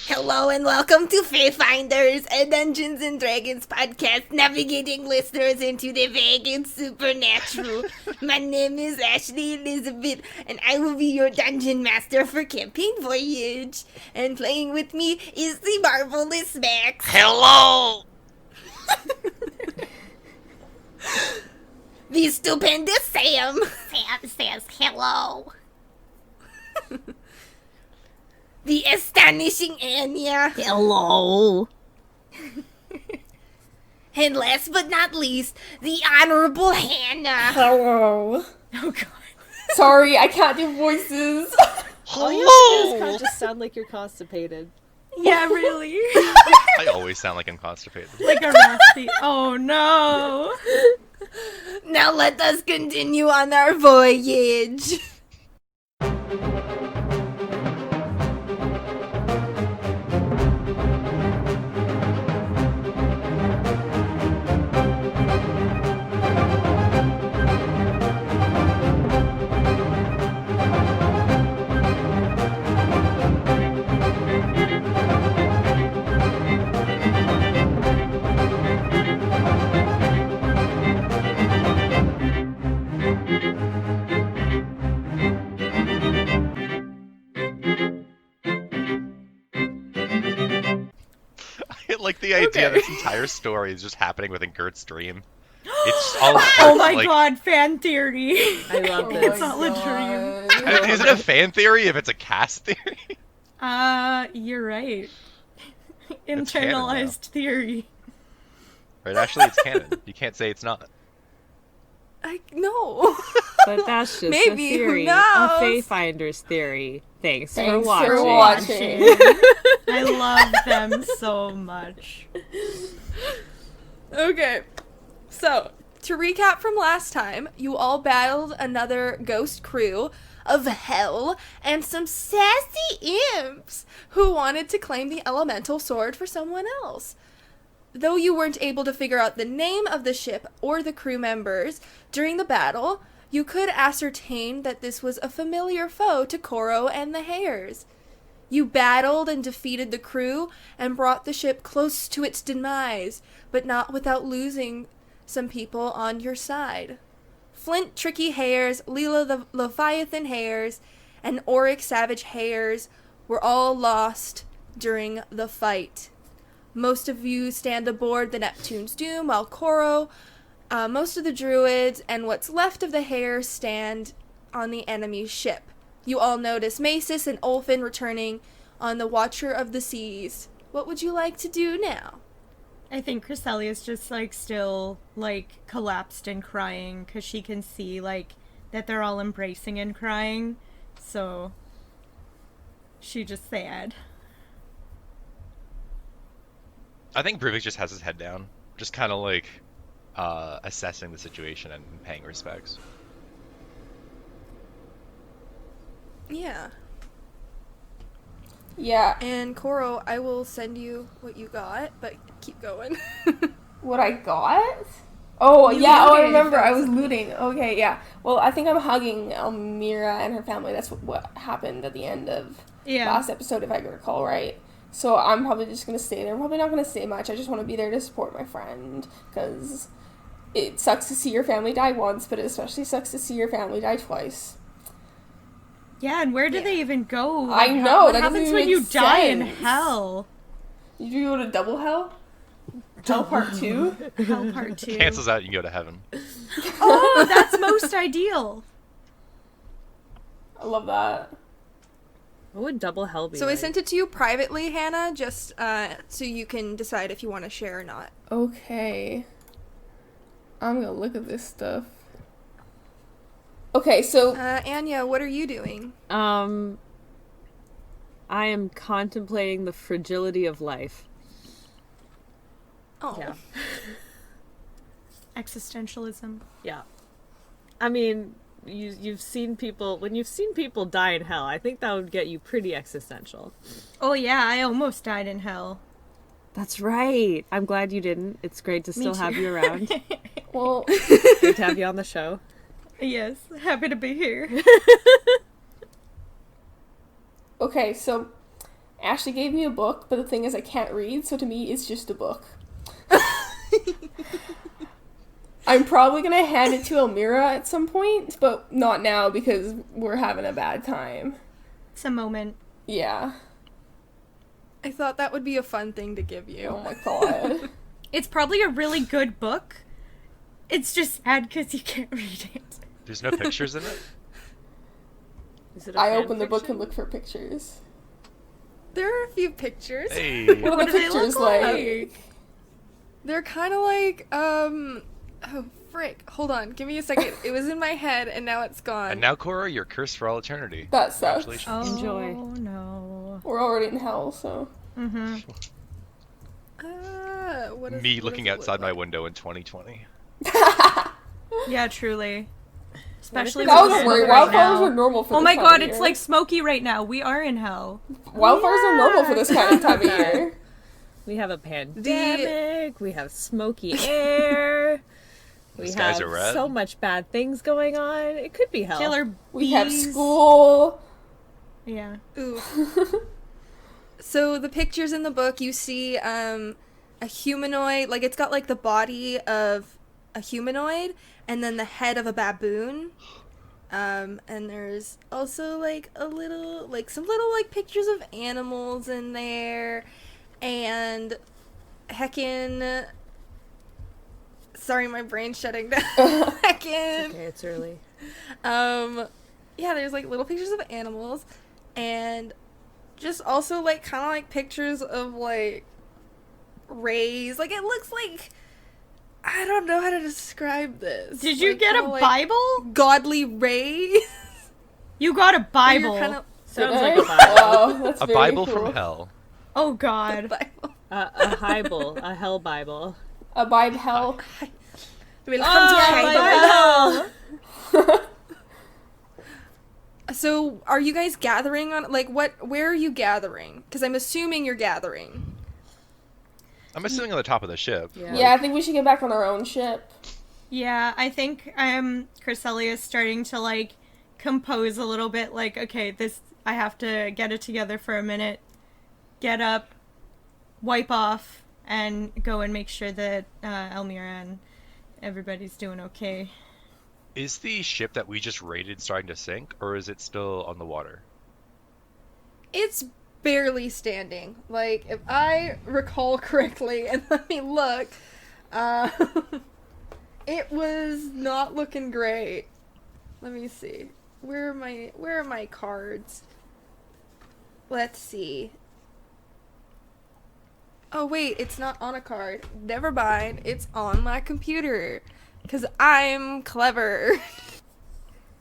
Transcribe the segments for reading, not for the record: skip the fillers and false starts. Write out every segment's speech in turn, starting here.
Hello and welcome to Fayfinders, a Dungeons and Dragons podcast navigating listeners into the vague and supernatural. My name is Ashley Elizabeth, and I will be your dungeon master for campaign Voyage. And playing with me is the marvelous Max. Hello! The stupendous Sam. Sam says hello. The astonishing Anya. Hello. And last but not least, the honorable Hannah. Hello. Oh god. Sorry, I can't do voices. All you have to do is kind of just sound like you're constipated. Yeah, really. I always sound like I'm constipated. Like a raspy. Oh no. Now let us continue on our voyage. Like the idea this entire story is just happening within Gert's dream. It's all Oh my like, god, fan theory. I love It's this. all a dream. Is it a fan theory if it's a cast theory? You're right. It's canon now. Internalized theory. Right, actually it's canon. You can't say it's not. No. But that's just Maybe, a theory. who knows? A Fayfinder's theory. Thanks for Thanks watching. for watching. I love them so much. Okay, so to recap from last time, you all battled another ghost crew of hell and some sassy imps who wanted to claim the elemental sword for someone else. Though you weren't able to figure out the name of the ship or the crew members during the battle, you could ascertain that this was a familiar foe to Koro and the Hares. You battled and defeated the crew and brought the ship close to its demise, but not without losing some people on your side. Flint Tricky Hares, Leela the Leviathan Hares, and Oryx Savage Hares were all lost during the fight. Most of you stand aboard the Neptune's Doom, while Koro, most of the druids, and what's left of the Hares stand on the enemy's ship. You all notice Macis and Ulfin returning on the Watcher of the Seas. What would you like to do now? I think Chrysalia's just still collapsed and crying because she can see that they're all embracing and crying. So she's just sad. I think Bruvik just has his head down. Just kind of assessing the situation and paying respects. Yeah. Yeah, And Koro, I will send you what you got, but keep going. what I got? Oh, You yeah, I looted. remember, I was looting. Okay, yeah. Well, I think I'm hugging Elmira and her family. That's what happened at the end of Yeah. last episode, if I can recall right. So I'm probably just going to stay there. I'm probably not going to say much. I just want to be there to support my friend, because it sucks to see your family die once, but it especially sucks to see your family die twice. Yeah, and where do they even go? I know, What that doesn't happens even when you make die in sense. hell? Did you go to Double Hell? Hell Part 2? Hell part 2. Cancels out, you can go to heaven. Oh, that's most ideal. I love that. What would double hell be So like? I sent it to you privately, Hannah, just so you can decide if you want to share or not. Okay. I'm gonna look at this stuff. Okay, so Anya, what are you doing? I am contemplating the fragility of life. Oh. Yeah. Existentialism. Yeah. I mean, you've seen people, when you've seen people die in hell, I think that would get you pretty existential. Oh yeah, I almost died in hell. That's right. I'm glad you didn't. It's great to Me still too. have you around. well, Good to have you on the show. Yes, happy to be here. okay, so Ashley gave me a book, but the thing is I can't read, so to me it's just a book. I'm probably going to hand it to Elmira at some point, but not now because we're having a bad time. It's a moment. Yeah. I thought that would be a fun thing to give you. Oh my god. It's probably a really good book. It's just sad because you can't read it. There's no pictures in it? Is it a I fan open the book fiction? and look for pictures. There are a few pictures. Hey. What are the do they pictures look like? They're kind of like, oh, frick. Hold on. Give me a second. It was in my head, and now it's gone. And now, Cora, you're cursed for all eternity. That sucks. Congratulations. Oh, Enjoy. no. We're already in hell, so. Mm-hmm. What is, Me what looking does it outside look my like? window in 2020. Yeah, truly. Especially That with was the weird. weather right Wildfires now. are normal for Oh this my time god, of it's year. like smoky right now. We are in hell. Wildfires are normal for this kind of time of year. We have a pandemic. We have smoky air. We skies have are red. so much bad things going on. It could be hell. Killer bees. We have school. Yeah. Ooh. So the pictures in the book, you see a humanoid, like it's got like the body of a humanoid and then the head of a baboon. And there's also like some little like pictures of animals in there. And heckin', sorry, my brain's shutting down. Heckin'. Okay, it's early. Yeah, there's like little pictures of animals and just also like kind of like pictures of like rays. Like it looks like, I don't know how to describe this. Did you Like, get a kinda, like, Bible? godly rays? You got a Bible. Kind of Sounds like a Bible. Oh, that's A very Bible cool. from hell. Oh god. Bible. A Bible, a hell Bible. Abide hell. Welcome Oh, to Bible. So, are you guys gathering on like where are you gathering? Because I'm assuming you're gathering. I'm assuming on the top of the ship. Yeah, I think we should get back on our own ship. Yeah, I think Chryselia's starting to like compose a little bit, like, okay, I have to get it together for a minute, get up, wipe off, and go and make sure that Elmira and everybody's doing okay. Is the ship that we just raided starting to sink, or is it still on the water? It's barely standing. Like, if I recall correctly, and let me look, it was not looking great. Let me see. Where are my cards? Let's see. Oh wait, it's not on a card. Never mind. It's on my computer. 'Cause I'm clever.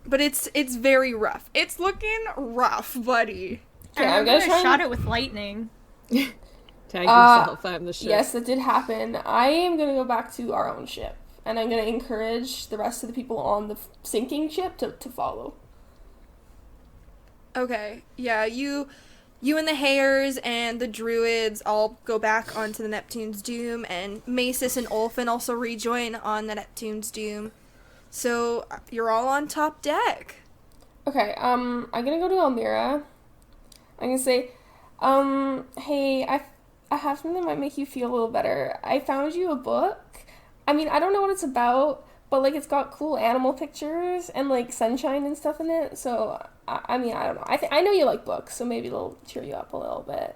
But it's very rough. It's looking rough, buddy. Okay, I'm I'm gonna try shot and... it with lightning. Tag yourself, I'm the ship. Yes, that did happen. I am gonna go back to our own ship. And I'm gonna encourage the rest of the people on the sinking ship to follow. Okay, yeah, you and the Hayers and the Druids all go back onto the Neptune's Doom, and Macis and Ulfin also rejoin on the Neptune's Doom. So, you're all on top deck. Okay, I'm gonna go to Elmira. I'm gonna say, hey, I have something that might make you feel a little better. I found you a book. I mean, I don't know what it's about, but, like, it's got cool animal pictures and, like, sunshine and stuff in it, so... I mean, I don't know. I know you like books, so maybe they'll cheer you up a little bit.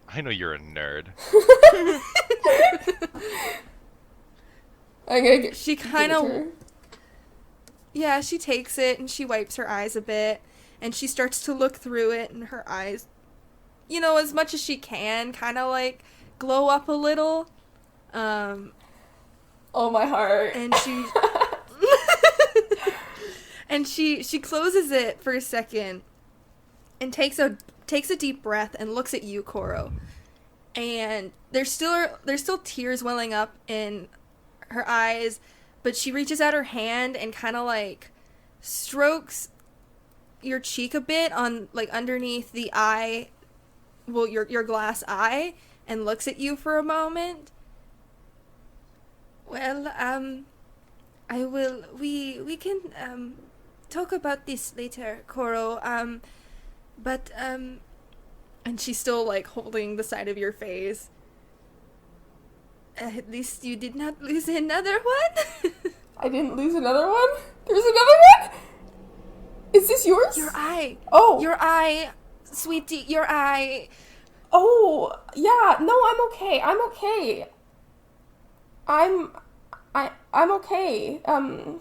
I know you're a nerd. I'm gonna get. She give kind it to of... her. Yeah, she takes it and she wipes her eyes a bit, and she starts to look through it, and her eyes, you know, as much as she can, kind of, like, glow up a little. Oh, my heart. And she... And she closes it for a second and takes a deep breath and looks at you, Koro. And there's still tears welling up in her eyes, but she reaches out her hand and kind of like strokes your cheek a bit on like underneath the eye, well, your glass eye, and looks at you for a moment. Well, I will. We can talk about this later, Koro. But And she's still, like, holding the side of your face. At least you did not lose another one? I didn't lose another one? There's another one? Is this yours? Your eye. Oh. Your eye. Sweetie, your eye. Oh, yeah. No, I'm okay. I'm okay. I'm okay. I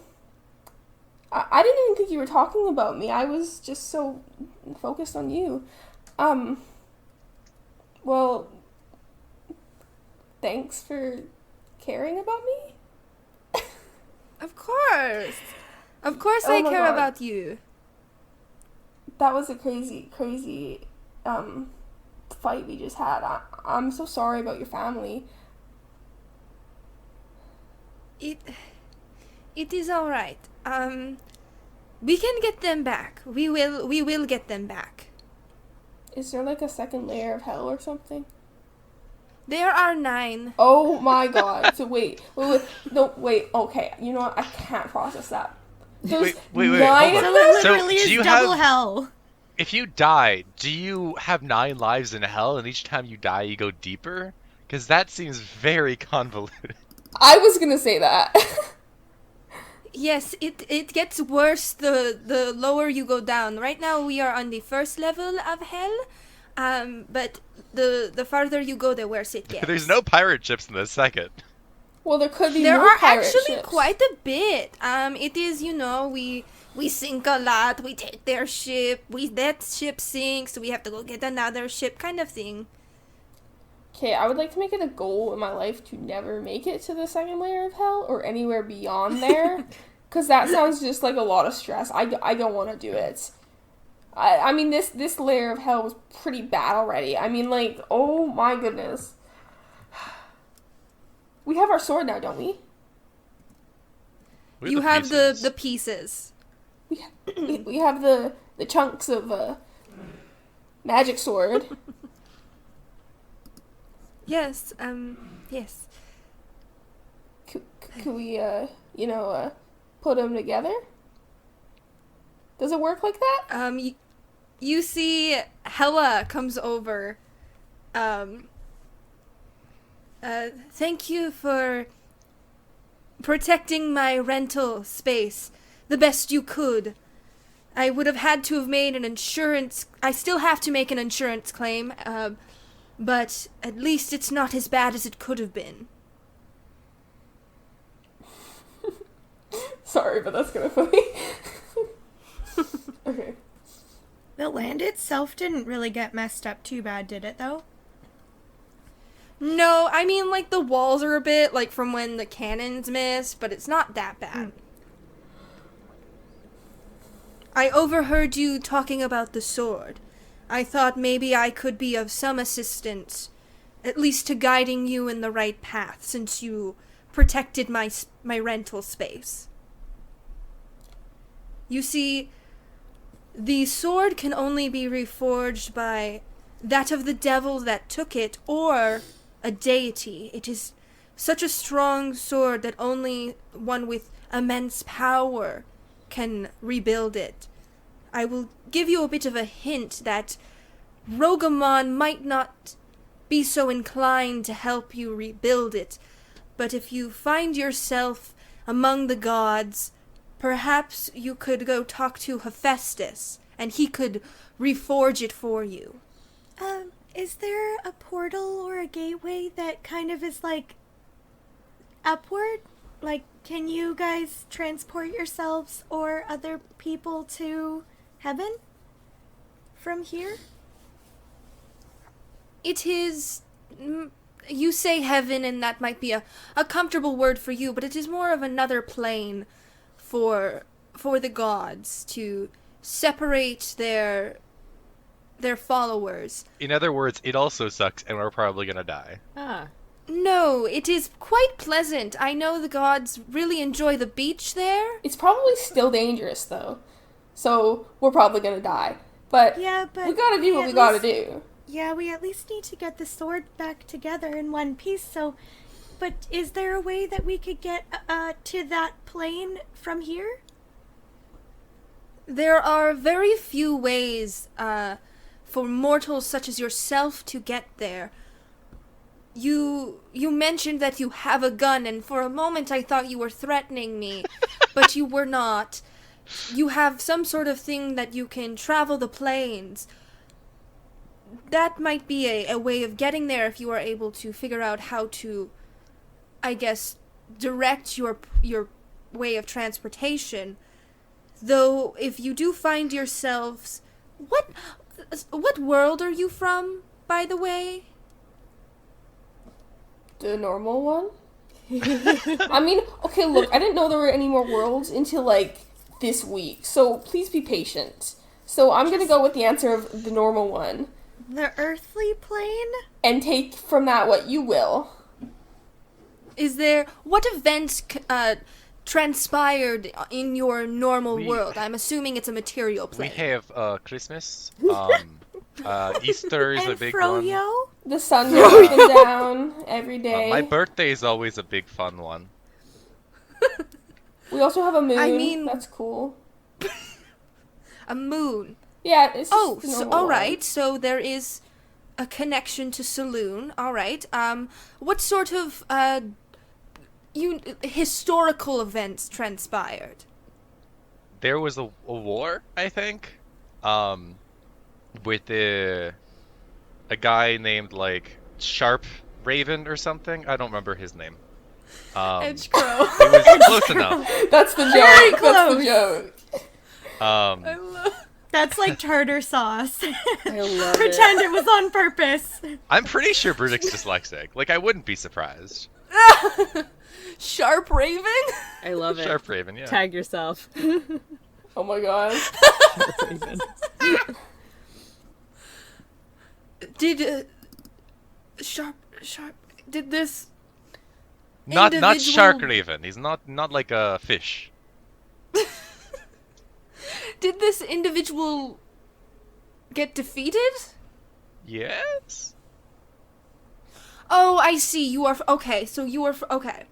didn't even think you were talking about me. I was just so focused on you. Well, thanks for caring about me. Of course. Of course Oh I my care God. about you. That was a crazy fight we just had. I'm so sorry about your family. It is all right. We can get them back. We will get them back. Is there like a second layer of hell or something? There are 9. Oh my God. So wait. No, wait. Okay. You know what? I can't process that. There's Wait, 9 hold of on. So it So, literally do is you double have- hell. If you die, do you have 9 lives in hell, and each time you die, you go deeper? Because that seems very convoluted. I was gonna say that. Yes, it gets worse the lower you go down. Right now we are on the first level of hell. But the farther you go, the worse it gets. There's no pirate ships in the second. Well, there could be There more are pirate actually ships. quite a bit. It is, we sink a lot. We take their ship. That ship sinks. So we have to go get another ship, kind of thing. Okay, I would like to make it a goal in my life to never make it to the second layer of hell or anywhere beyond there, because that sounds just like a lot of stress. I don't want to do it. I mean, this layer of hell was pretty bad already. I mean, like, oh my goodness. We have our sword now, don't we? You have the pieces. We have the chunks of magic sword. Yes, yes. Could we, put them together? Does it work like that? You see Hella comes over. Thank you for protecting my rental space the best you could. I would have had to have made an insurance... I still have to make an insurance claim, but at least it's not as bad as it could have been. Sorry, but that's kind of funny. Okay. The land itself didn't really get messed up too bad, did it, though? No, I mean, like, the walls are a bit, like, from when the cannons missed, but it's not that bad. I overheard you talking about the sword. I thought maybe I could be of some assistance, at least to guiding you in the right path, since you protected my rental space. You see, the sword can only be reforged by that of the devil that took it, or a deity. It is such a strong sword that only one with immense power can rebuild it. I will give you a bit of a hint that Rogamon might not be so inclined to help you rebuild it, but if you find yourself among the gods, perhaps you could go talk to Hephaestus, and he could reforge it for you. Is there a portal or a gateway that kind of is, like, upward? Like, can you guys transport yourselves or other people to heaven from here? It is... You say heaven, and that might be a comfortable word for you, but it is more of another plane for the gods to separate their followers. In other words, it also sucks, and we're probably gonna die. Ah. No, it is quite pleasant. I know the gods really enjoy the beach there. It's probably still dangerous, though. So, we're probably gonna die. But, Yeah, but we gotta do what at we gotta least- do. Yeah, we at least need to get the sword back together in one piece, so... But is there a way that we could get to that plane from here? There are very few ways for mortals such as yourself to get there. You mentioned that you have a gun, and for a moment I thought you were threatening me, but you were not. You have some sort of thing that you can travel the planes. That might be a way of getting there if you are able to figure out how to, I guess, direct your way of transportation. Though, if you do find yourselves... What world are you from, by the way? The normal one? I mean, okay, look, I didn't know there were any more worlds until, like, this week, so please be patient. So I'm gonna go with the answer of the normal one. The earthly plane? And take from that what you will. What events transpired in your normal world? I'm assuming it's a material We plane. have Christmas. Easter is a And big one. Froyo? The sun goes up and down every day. My birthday is always a big fun one. We also have a moon. I mean- That's cool. A moon. Yeah, it's just Oh, the so, normal all one. right. So there is a connection to Saloon. All right. What sort of historical events transpired? There was a war, I think, with a guy named like Sharp Raven or something. I don't remember his name. Edgecrow. It was close enough. That's the joke. Very That's the close. joke. I love. That's like tartar sauce. I love Pretend it was on purpose. I'm pretty sure Brudik's dyslexic. Like, I wouldn't be surprised. Sharp Raven? I love it. Sharp Raven, yeah. Tag yourself. Oh my god. Did Sharp did this Not individual- Shark Raven. He's not like a fish. did this individual get defeated? Yes. Oh, I see. You are okay. So you are okay.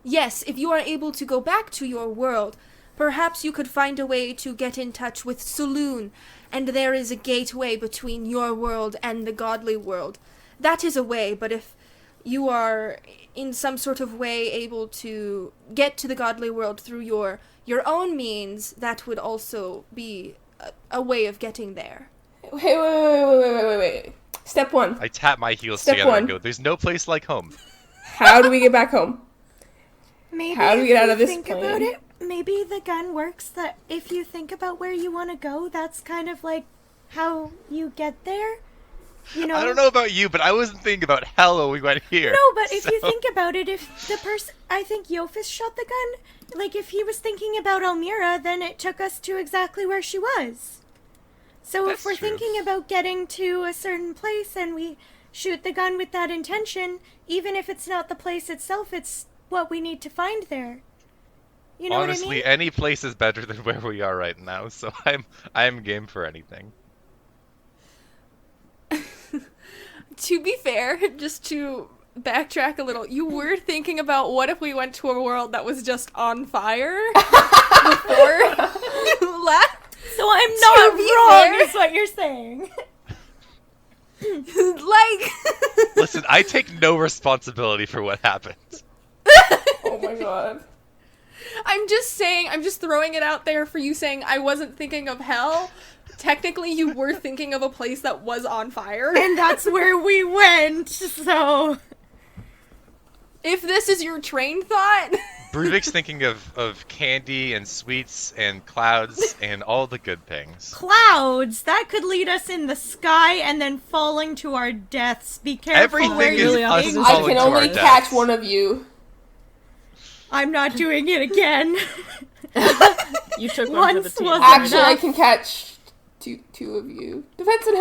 Yes, if you are able to go back to your world, perhaps you could find a way to get in touch with Saloon, and there is a gateway between your world and the godly world. That is a way, but if you are in some sort of way able to get to the godly world through your own means, that would also be a way of getting there. Wait. Step one. I tap my heels Step together one. and go, there's no place like home. How do we get back home? Maybe How do we if get out you of this think plane? about it, maybe the gun works that if you think about where you want to go, that's kind of like how you get there. You know? I don't know about you, but I wasn't thinking about hell when we went here. No, but if you so- think about it, if the person, I think Yofis shot the gun, like if he was thinking about Elmira, then it took us to exactly where she was. So That's if we're true. thinking about getting to a certain place and we shoot the gun with that intention, even if it's not the place itself, it's what we need to find there. You know Honestly, what I mean? any place is better than where we are right now, so I'm game for anything. To be fair, just to backtrack a little, you were thinking about what if we went to a world that was just on fire before you left? So I'm not be wrong, fair- is what you're saying. Like, Listen, I take no responsibility for what happened. Oh my god. I'm just saying, I'm just throwing it out there for you saying I wasn't thinking of hell. Technically, you were thinking of a place that was on fire. And that's where we went, so... If this is your train thought, Brudik's thinking of candy and sweets and clouds and all the good things. Clouds! That could lead us in the sky and then falling to our deaths. Be careful Everything where is you really us opposite. I falling can to only our catch deaths. one of you. I'm not doing it again. You took one for the Once team. was Actually, I enough. can catch two of you. Depends on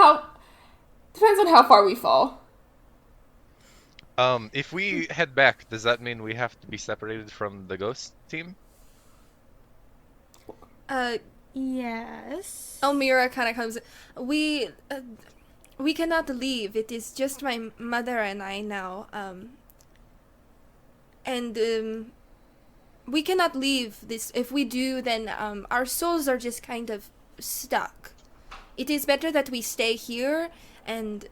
how far we fall. If we head back, does that mean we have to be separated from the ghost team? Yes. Elmira kind of comes. We cannot leave. It is just my mother and I now. We cannot leave this. If we do, then our souls are just kind of stuck. it is better that we stay here, and,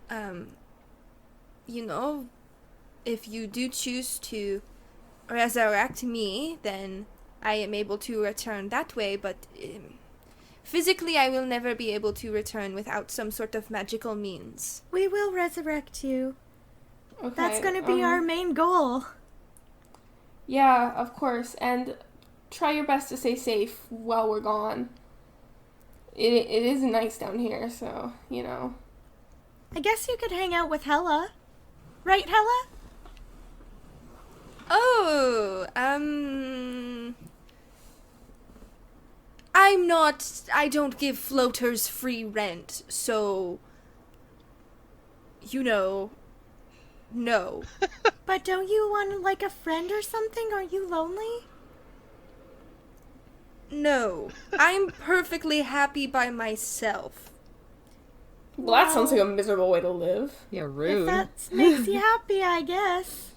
if you do choose to resurrect me, then I am able to return that way, but physically I will never be able to return without some sort of magical means. We will resurrect you. Okay, That's gonna be our main goal. Yeah, of course, and try your best to stay safe while we're gone. It is nice down here, so, I guess you could hang out with Hella. Right, Hella? Oh, I don't give floaters free rent, so, no. But don't you want, like, a friend or something? Are you lonely? No. I'm perfectly happy by myself. Well, that sounds like a miserable way to live. Yeah, If rude. that makes you happy, I guess.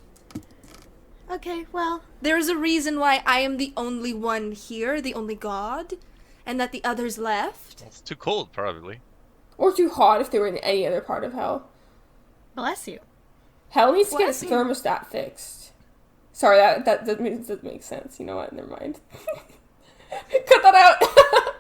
Okay, well, There's a reason why I am the only one here, the only god, and that the others left. It's too cold, probably. Or too hot if they were in any other part of hell. bless you. Hell needs to get its Bless you. thermostat fixed. Sorry, that doesn't make sense. You know what? Never mind. Cut that out!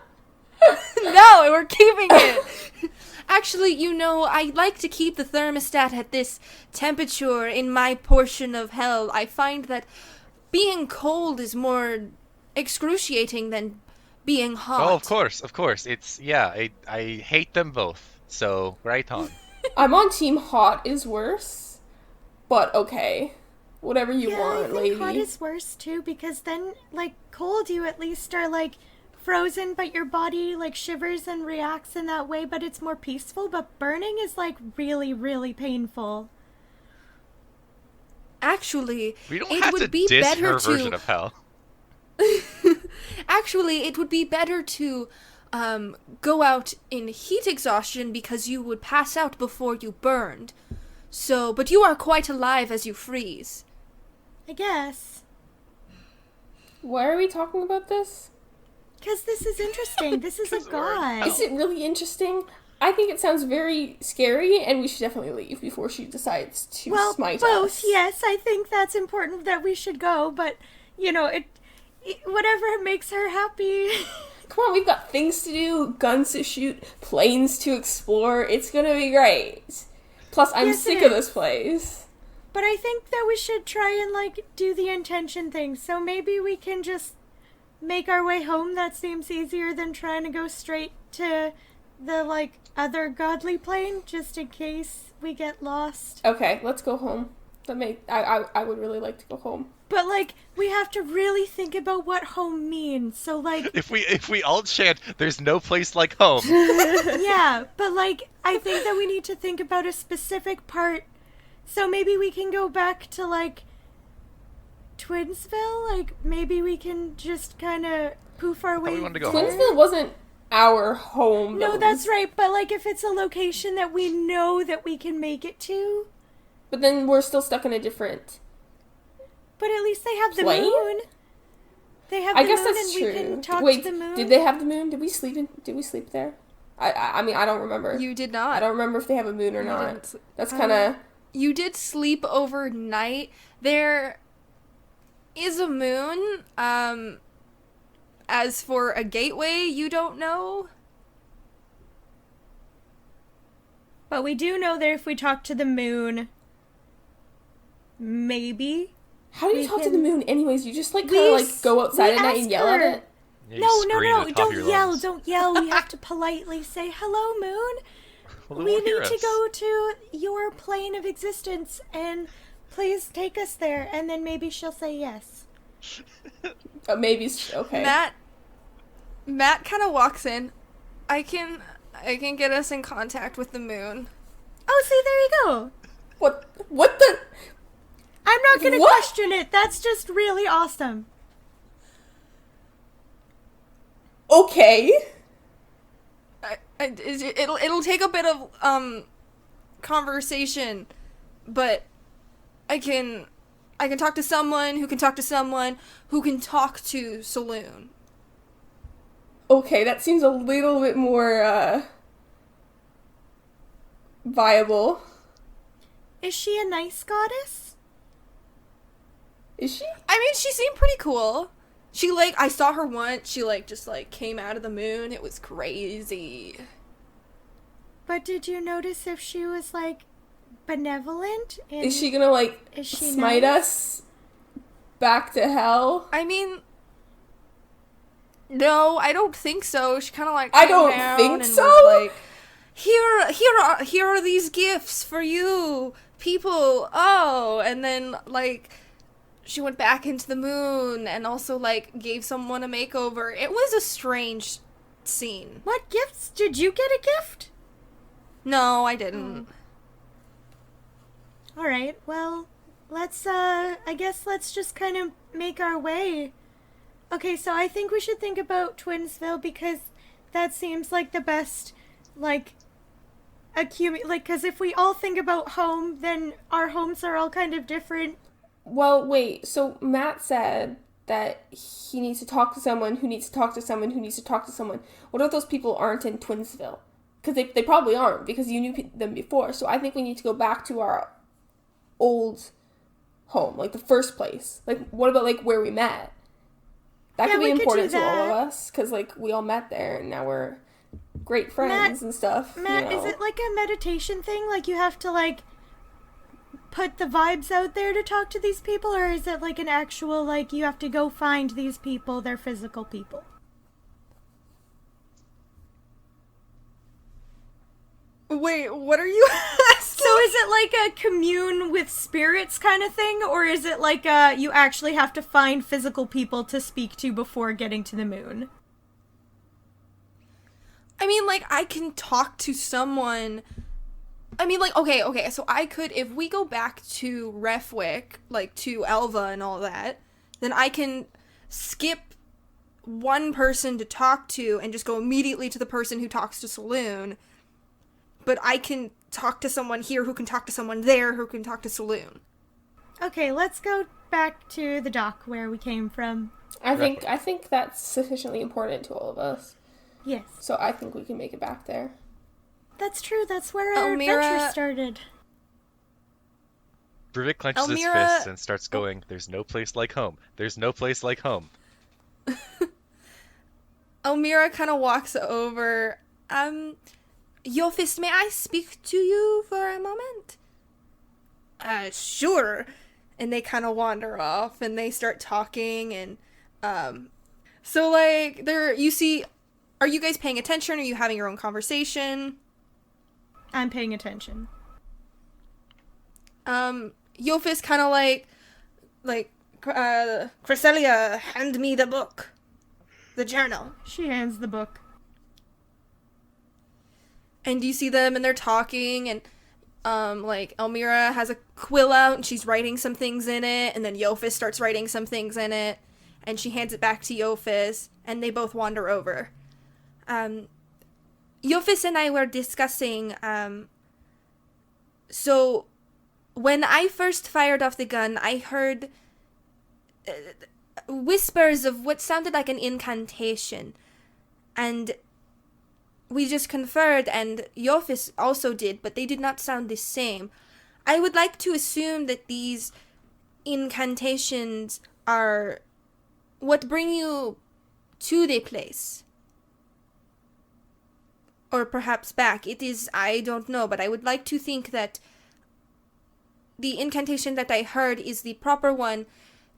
No, we're keeping it. Actually, I like to keep the thermostat at this temperature in my portion of hell. I find that being cold is more excruciating than being hot. Oh, of course. I hate them both. So, right on. I'm on team hot is worse, but okay. Whatever you Yeah, want, I think lady. hot is worse too, because then, like, cold, you at least are, like, frozen, but your body, like, shivers and reacts in that way, but it's more peaceful. But burning is, like, really, really painful. Actually, We don't it have would to be diss better her to version of hell. Actually, it would be better to go out in heat exhaustion because you would pass out before you burned. So, but you are quite alive as you freeze. I guess. Why are we talking about this? Because this is interesting. This is a 'Cause we're in god. hell. Is it really interesting? I think it sounds very scary, and we should definitely leave before she decides to Well, smite both, us. yes. I think that's important that we should go, but, it whatever makes her happy. Come on, we've got things to do, guns to shoot, planes to explore. It's gonna be great. Plus, I'm Yes, it sick of is. this place. But I think that we should try and, like, do the intention thing. So maybe we can just make our way home. That seems easier than trying to go straight to the, like, other godly plane, just in case we get lost. Okay, let's go home. I would really like to go home. But, like, we have to really think about what home means. So, like, If we all chant, there's no place like home. yeah, but, like, I think that we need to think about a specific part. So maybe we can go back to, like, Twinsville? Like, maybe we can just kind of poof our way we wanted to go there? home. Twinsville wasn't our home. No, though. that's right, but, like, if it's a location that we know that we can make it to, But then we're still stuck in a different... but at least they have the Plane? moon. They have I the guess moon that's and true. we can talk Wait, to the moon. did they have the moon? Did we sleep there? I mean, I don't remember. You did I not. don't remember if they have a moon or You not. didn't sl- That's kind of... You did sleep overnight. There is a moon. As for a gateway, you don't know. But we do know that if we talk to the moon, maybe. How do you we talk to can- the moon anyways? You just, like, We kind of, like, s- go outside we at night ask and yell at her. it? Yeah, you No, scream at the top of your don't yell, lungs. don't yell. We have to politely say, hello, moon. Well, they We won't hear need to us. go to your plane of existence and please take us there. And then maybe she'll say yes. Maybe, okay. Matt kind of walks in. I can get us in contact with the moon. Oh, see, there you go. What the... I'm not going to What? question it. That's just really awesome. Okay. It'll take a bit of conversation, but I can talk to someone who can talk to someone who can talk to Saloon. Okay, that seems a little bit more, viable. Is she a nice goddess? Is she? I mean, she seemed pretty cool. She, like, I saw her once. She, like, just, like, came out of the moon. It was crazy. But did you notice if she was, like, benevolent? Is she gonna, like, Is she smite nice? us back to hell? I mean, no, I don't think so. She kind of, like, I came don't down think and so? was like, here are these gifts for you, people. Oh, and then, like, she went back into the moon and also, like, gave someone a makeover. It was a strange scene. What gifts? Did you get a gift? No, I didn't. Alright, well, I guess let's just kind of make our way. Okay, so I think we should think about Twinsville because that seems like the best, like, because if we all think about home, then our homes are all kind of different. Well, wait, so Matt said that he needs to talk to someone who needs to talk to someone who needs to talk to someone. What if those people aren't in Twinsville? Because they probably aren't, because you knew them before. So I think we need to go back to our old home, like the first place. Like, what about, like, where we met? That could be important to all of us, because, like, we all met there, and now we're great friends and stuff. Matt, is it like a meditation thing? Like, you have to, like, put the vibes out there to talk to these people, or is it like an actual, like, you have to go find these people, they're physical people? Wait, what are you asking? So is it like a commune with spirits kind of thing, or is it like you actually have to find physical people to speak to before getting to the moon? I mean, like, I can talk to someone. I mean, like, okay, so I could, if we go back to Refwick, like, to Elva and all that, then I can skip one person to talk to and just go immediately to the person who talks to Saloon. But I can talk to someone here who can talk to someone there who can talk to Saloon. Okay, let's go back to the dock where we came from. I think that's sufficiently important to all of us. Yes. So I think we can make it back there. That's true, that's where our adventure started. Ruvik clenches his Elmira- fists and starts going, "There's no place like home. There's no place like home." Elmira kind of walks over. Yofist, may I speak to you for a moment? Sure. And they kind of wander off and they start talking and, so like, you see, are you guys paying attention? Are you having your own conversation? I'm paying attention. Yofist kind of Cresselia, hand me the book. The journal. She hands the book. And you see them and they're talking and, Elmira has a quill out and she's writing some things in it and then Yofis starts writing some things in it and she hands it back to Yofis and they both wander over. Yofis and I were discussing, so when I first fired off the gun, I heard whispers of what sounded like an incantation and we just conferred, and Yofis also did, but they did not sound the same. I would like to assume that these incantations are what bring you to the place. Or perhaps back. It is, I don't know, but I would like to think that the incantation that I heard is the proper one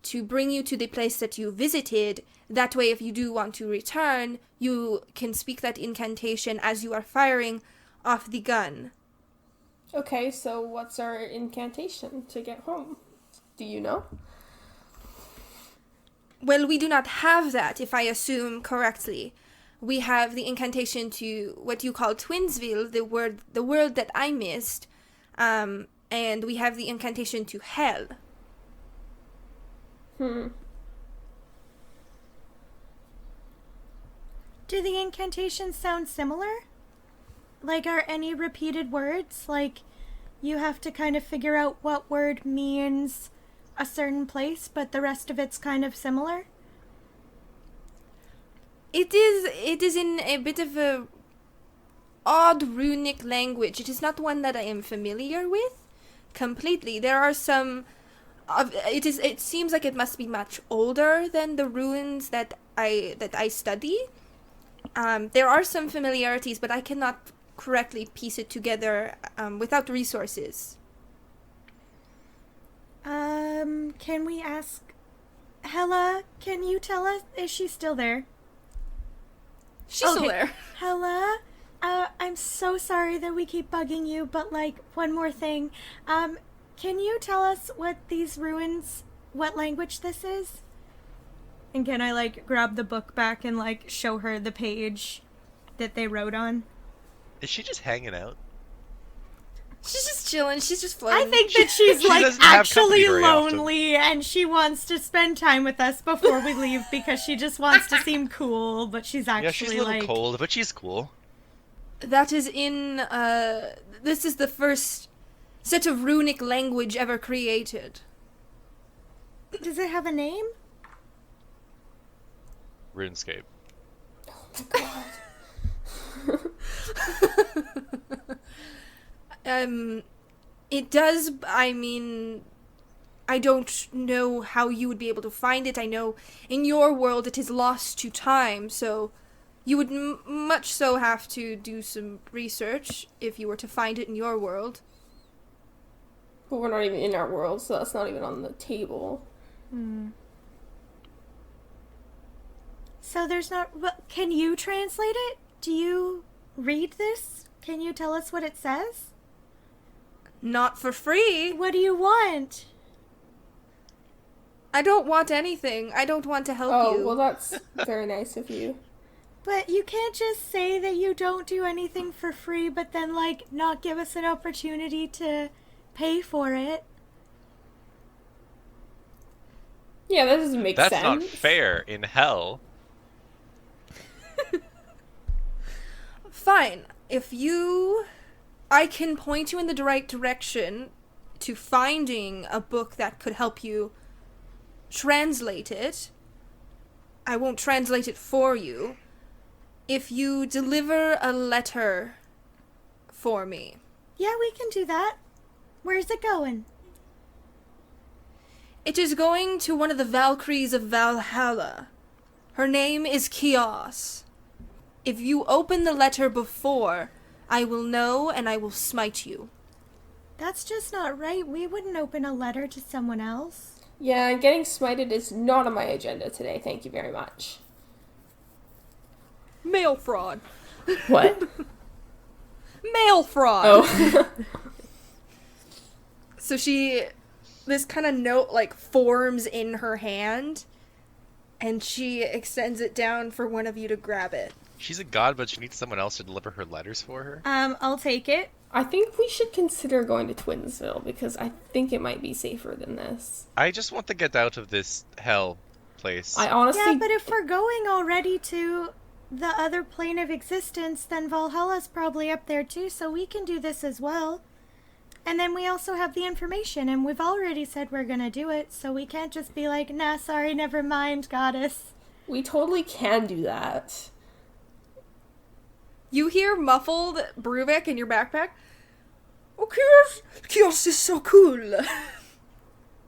to bring you to the place that you visited. That way, if you do want to return, you can speak that incantation as you are firing off the gun. Okay, so what's our incantation to get home? Do you know? Well, we do not have that, if I assume correctly. We have the incantation to what you call Twinsville, the world that I missed, and we have the incantation to hell. Do the incantations sound similar? Like, are any repeated words? Like, you have to kind of figure out what word means a certain place, but the rest of it's kind of similar? It is in a bit of a odd runic language. It is not one that I am familiar with completely. There are some it seems like it must be much older than the ruins that I study. There are some familiarities, but I cannot correctly piece it together without resources. Can we ask Hella, can you tell us, is she still there? She's still there. Hella, I'm so sorry that we keep bugging you, but like, one more thing. Can you tell us what these ruins, what language this is? And can I like grab the book back and like show her the page that they wrote on? Is she just hanging out? She's just chilling. She's just floating. I think that she's She like doesn't have company actually very often. lonely and she wants to spend time with us before we leave because she just wants to seem cool, but she's actually Yeah, she's a little like cold, but she's cool. That is in, this is the first set of runic language ever created. Does it have a name? RuneScape. It does, I mean, I don't know how you would be able to find it. I know in your world it is lost to time, so you would much so have to do some research if you were to find it in your world. But we're not even in our world, so that's not even on the table. So there's not, can you translate it? Do you read this? Can you tell us what it says? Not for free. What do you want? I don't want anything. I don't want to help Oh, you. well, that's very nice of you. But you can't just say that you don't do anything for free, but then, like, not give us an opportunity to pay for it. Yeah, that doesn't make That's sense. not fair in hell. Fine. I can point you in the right direction to finding a book that could help you translate it. I won't translate it for you. If you deliver a letter for me. Yeah, we can do that. Where's it going? It is going to one of the Valkyries of Valhalla. Her name is Kios. If you open the letter before, I will know and I will smite you. That's just not right. We wouldn't open a letter to someone else. Yeah, getting smited is not on my agenda today. Thank you very much. Mail fraud. What? Mail fraud. Oh. So this kind of note like forms in her hand, and she extends it down for one of you to grab it. She's a god, but she needs someone else to deliver her letters for her. I'll take it. I think we should consider going to Twinsville because I think it might be safer than this. I just want to get out of this hell place. I honestly... Yeah, but if we're going already to the other plane of existence, then Valhalla's probably up there too, so we can do this as well. And then we also have the information, and we've already said we're gonna do it, so we can't just be like, nah, sorry, never mind, goddess. We totally can do that. You hear muffled Bruvik in your backpack. Oh, Kios is so cool.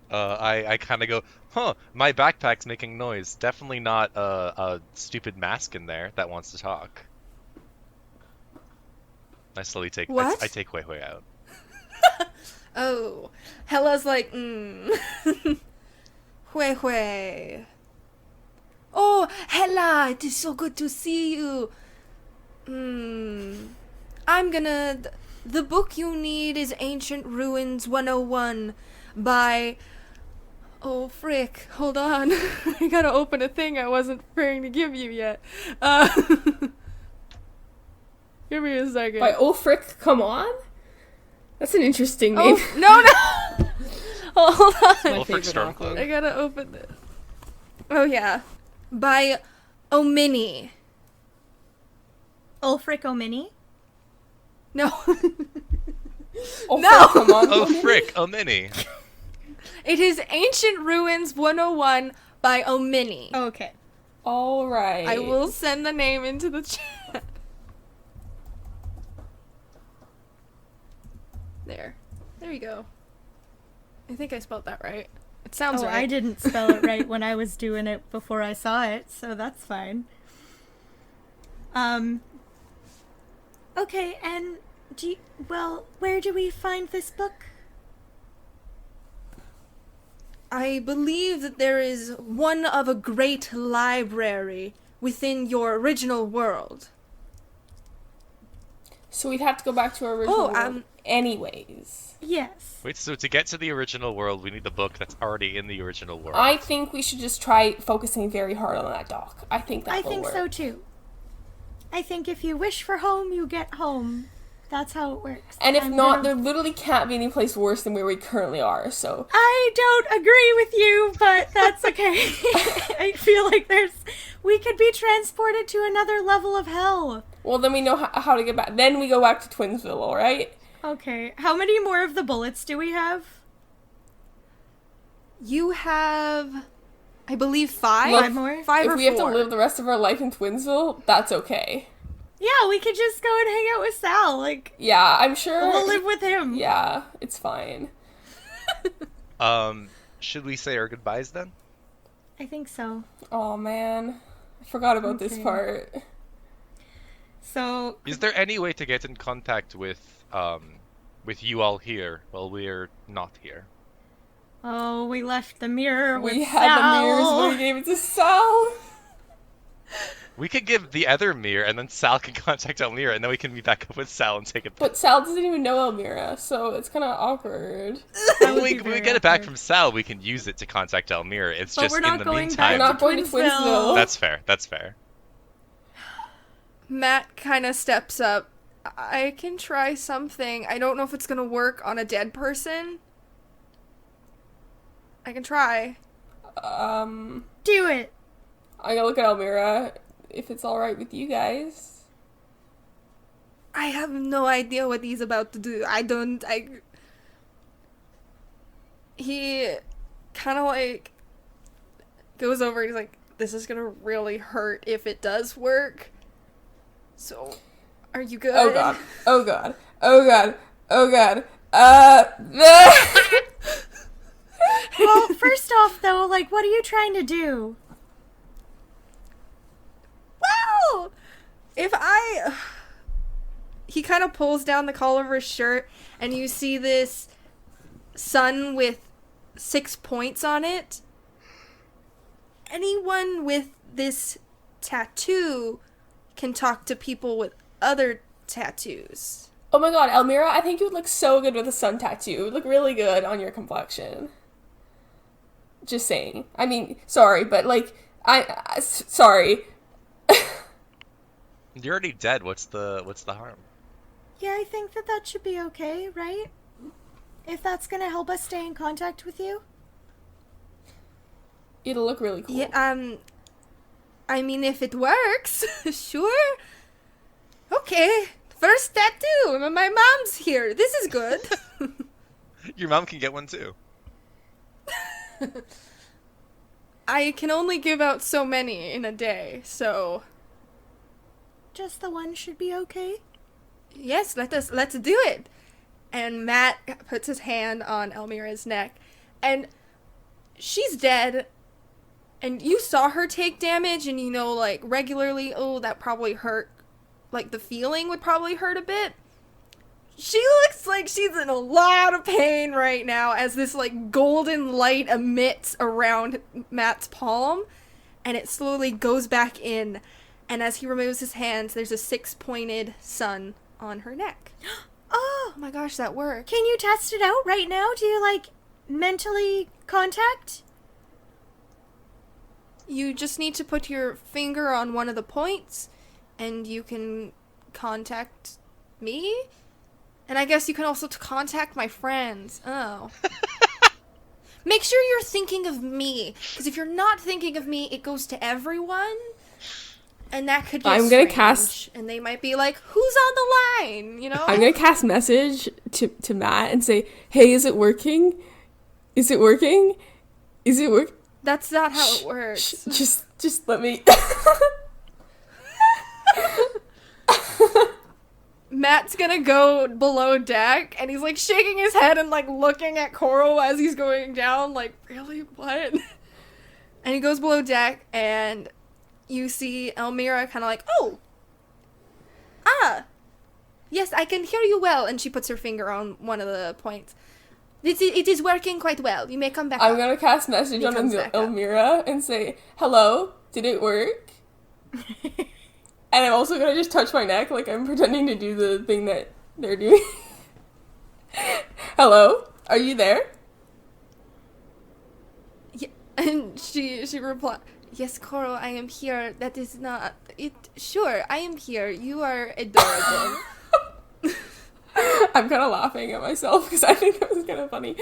I kind of go, huh, my backpack's making noise. Definitely not a stupid mask in there that wants to talk. I slowly take... What? I take Hui Hui out. Oh, Hella's like, Hui Hui. Oh, Hella, it is so good to see you. The book you need is Ancient Ruins 101 by... Oh, frick. Hold on. I gotta open a thing I wasn't preparing to give you yet. Give me a second. By Ulfric, come on? That's an interesting name. Oh, no! Hold on. My favorite Stormcloak. author. I gotta open this. Oh, yeah. By Omini. Ulfric Omini? No. Ulfric, No! come on. Oh, frick, a mini. It is Ancient Ruins 101 by Omini. Okay. All right. I will send the name into the chat. There you go. I think I spelled that right. It sounds Oh, right. I didn't spell it right when I was doing it before I saw it, so that's fine. Okay, and where do we find this book? I believe that there is one of a great library within your original world. So we'd have to go back to our original Oh, world anyways. Yes. Wait, so to get to the original world, we need the book that's already in the original world. I think we should just try focusing very hard on that dock. I think that I will think work. so too. I think if you wish for home, you get home. That's how it works. And if I'm not, gonna- there literally can't be any place worse than where we currently are, so... I don't agree with you, but that's okay. I feel like we could be transported to another level of hell. Well, then we know how to get back. Then we go back to Twinsville, alright? Okay, how many more of the bullets do we have? You have, I believe, 5? Look, 5 more? 5 or If we have 4. to live the rest of our life in Twinsville, that's okay. Yeah, we could just go and hang out with Sal. Like, Yeah, I'm sure... we'll live with him. Yeah, it's fine. Should we say our goodbyes then? I think so. Oh man, I forgot about this Okay. part. So, Is there any way to get in contact with you all here while we're not here? oh, we left the mirror with We had the mirrors, Sal. but we gave it to Sal. We could give the other mirror, and then Sal can contact Elmira, and then we can meet back up with Sal and take it back. But Sal doesn't even know Elmira, so it's kind of awkward. That would When be we very get it back awkward. from Sal, we can use it to contact Elmira. It's But just we're in not the going meantime. We're not going to Twinsville. That's fair. That's fair. Matt kind of steps up. I can try something. I don't know if it's going to work on a dead person. I can try. Do it. I gotta look at Elmira if it's alright with you guys. I have no idea what he's about to do. He kind of like goes over and he's like, this is gonna really hurt if it does work. So, are you good? Oh god. Oh god. Oh god. Oh god. Well, first off, though, like, what are you trying to do? Well, he kind of pulls down the collar of his shirt and you see this sun with 6 points on it. Anyone with this tattoo can talk to people with other tattoos. Oh my god, Elmira, I think you would look so good with a sun tattoo. It would look really good on your complexion. Just saying. I mean, sorry, but like, sorry. You're already dead. What's the harm? Yeah, I think that should be okay, right? If that's gonna help us stay in contact with you. It'll look really cool. Yeah, I mean, if it works, sure. Okay, first tattoo. My mom's here. This is good. Your mom can get one too. I can only give out so many in a day, so Just the one should be okay. yes, let's do it. And Matt puts his hand on Elmira's neck, and she's dead. And you saw her take damage, and you know, like, regularly, oh, that probably hurt. Like, the feeling would probably hurt a bit. She looks like she's in a lot of pain right now as this, like, golden light emits around Matt's palm, and it slowly goes back in. And as he removes his hands, there's a 6-pointed sun on her neck. Oh, Oh my gosh, that worked. can you test it out right now? Do you, like, mentally contact? You just need to put your finger on one of the points, and you can contact me? And I guess you can also contact my friends. Oh. Make sure you're thinking of me, because if you're not thinking of me, it goes to everyone, and that could get I'm gonna strange, cast- and they might be like, who's on the line, you know? I'm gonna cast message to Matt and say, hey, is it working? Is it working? Is it work? That's not how it works. Just let me. Matt's gonna go below deck, and he's like shaking his head and like looking at Coral as he's going down, like, really? What? And he goes below deck, and you see Elmira kind of like, oh! Ah! Yes, I can hear you well. And she puts her finger on one of the points. It is working quite well. You may come back I'm up. gonna cast message He on comes back up. Elmira and say, hello, did it work? And I'm also gonna just touch my neck like I'm pretending to do the thing that they're doing. Hello? Are you there? Yeah. And she replied, yes, Coral, I am here. That is not... it. Sure, I am here. You are adorable. I'm kind of laughing at myself because I think that was kind of funny.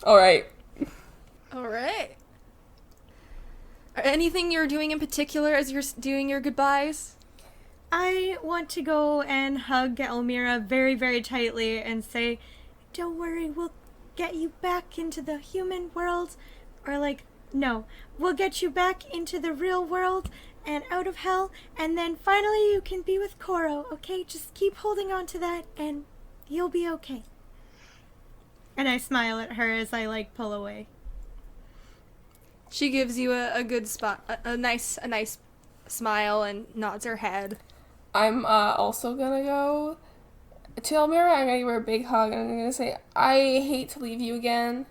Alright. Alright. Anything you're doing in particular as you're doing your goodbyes? I want to go and hug Elmira very, very tightly and say, don't worry, we'll get you back into the human world. Or like, no, we'll get you back into the real world and out of hell, and then finally you can be with Koro, okay? Just keep holding on to that and you'll be okay. And I smile at her as I like pull away. She gives you a good spot, a nice smile and nods her head. I'm also gonna go to Elmira. I'm gonna give her a big hug and I'm gonna say, I hate to leave you again.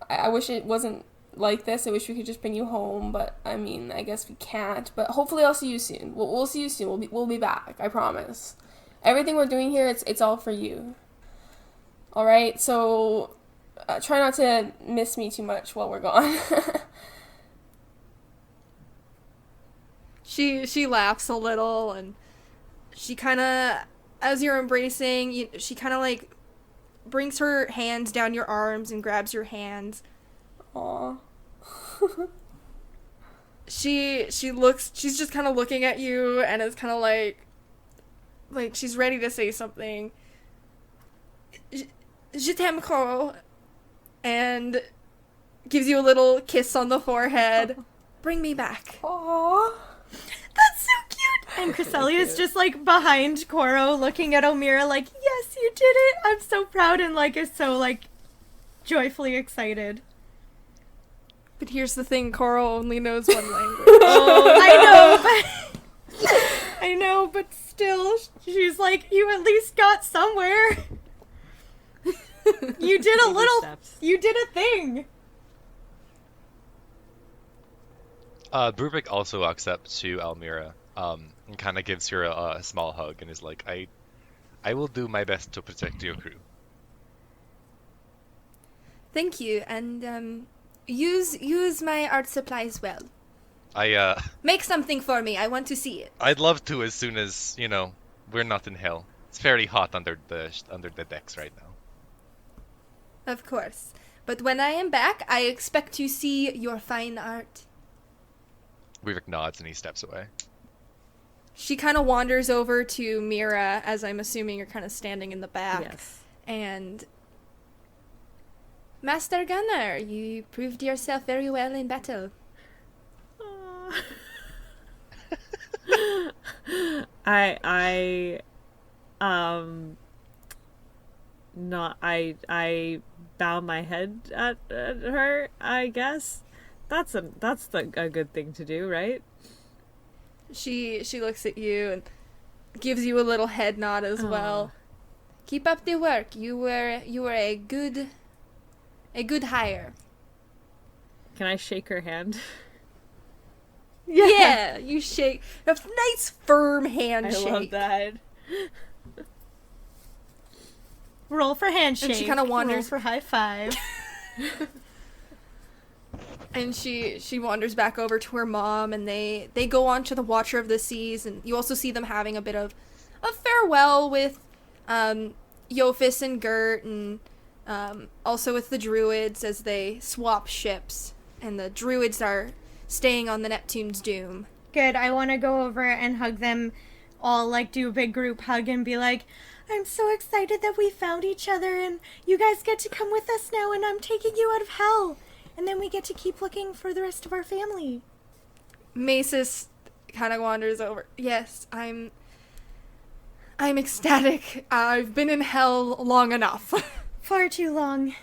I wish it wasn't like this. I wish we could just bring you home, but I mean, I guess we can't. But hopefully I'll see you soon. We'll see you soon. We'll be back. I promise. Everything we're doing here, it's all for you. Alright, so try not to miss me too much while we're gone. She laughs a little, and she kind of, as you're embracing, she kind of like brings her hands down your arms and grabs your hands. Aww. She's just kind of looking at you and is kind of like she's ready to say something. Je t'aime, Coral, and gives you a little kiss on the forehead. Bring me back. Aww. That's so cute! And Chrysalia's just like behind Koro looking at Elmira like, yes, you did it! I'm so proud, and like is so like joyfully excited. But here's the thing, Coral only knows one language. I know, but still, she's like, you at least got somewhere. You did a little, steps. you did a thing. Brubik also walks up to Elmira, and kind of gives her a small hug and is like, I will do my best to protect your crew. Thank you, and use my art supplies well. Make something for me. I want to see it. I'd love to as soon as, we're not in hell. It's very hot under the decks right now. Of course. But when I am back, I expect to see your fine art. Brubik nods and he steps away. She kind of wanders over to Mira, as I'm assuming you're kind of standing in the back. Yes. And Master Gunner, you proved yourself very well in battle. I bow my head at her, I guess. That's a good thing to do, right? She looks at you and gives you a little head nod as well. Keep up the work. You were a good hire. Can I shake her hand? Yeah, you shake a nice firm handshake. I love that. Roll for handshake. And she kind of wanders Roll for high five. And she wanders back over to her mom, and they go on to the Watcher of the Seas, and you also see them having a bit of a farewell with Yophis and Gert, and also with the Druids as they swap ships, and the Druids are staying on the Neptune's Doom. Good. I want to go over and hug them all, like do a big group hug and be like, I'm so excited that we found each other and you guys get to come with us now and I'm taking you out of hell. And then we get to keep looking for the rest of our family. Macis kind of wanders over. Yes, I'm ecstatic. I've been in hell long enough. Far too long.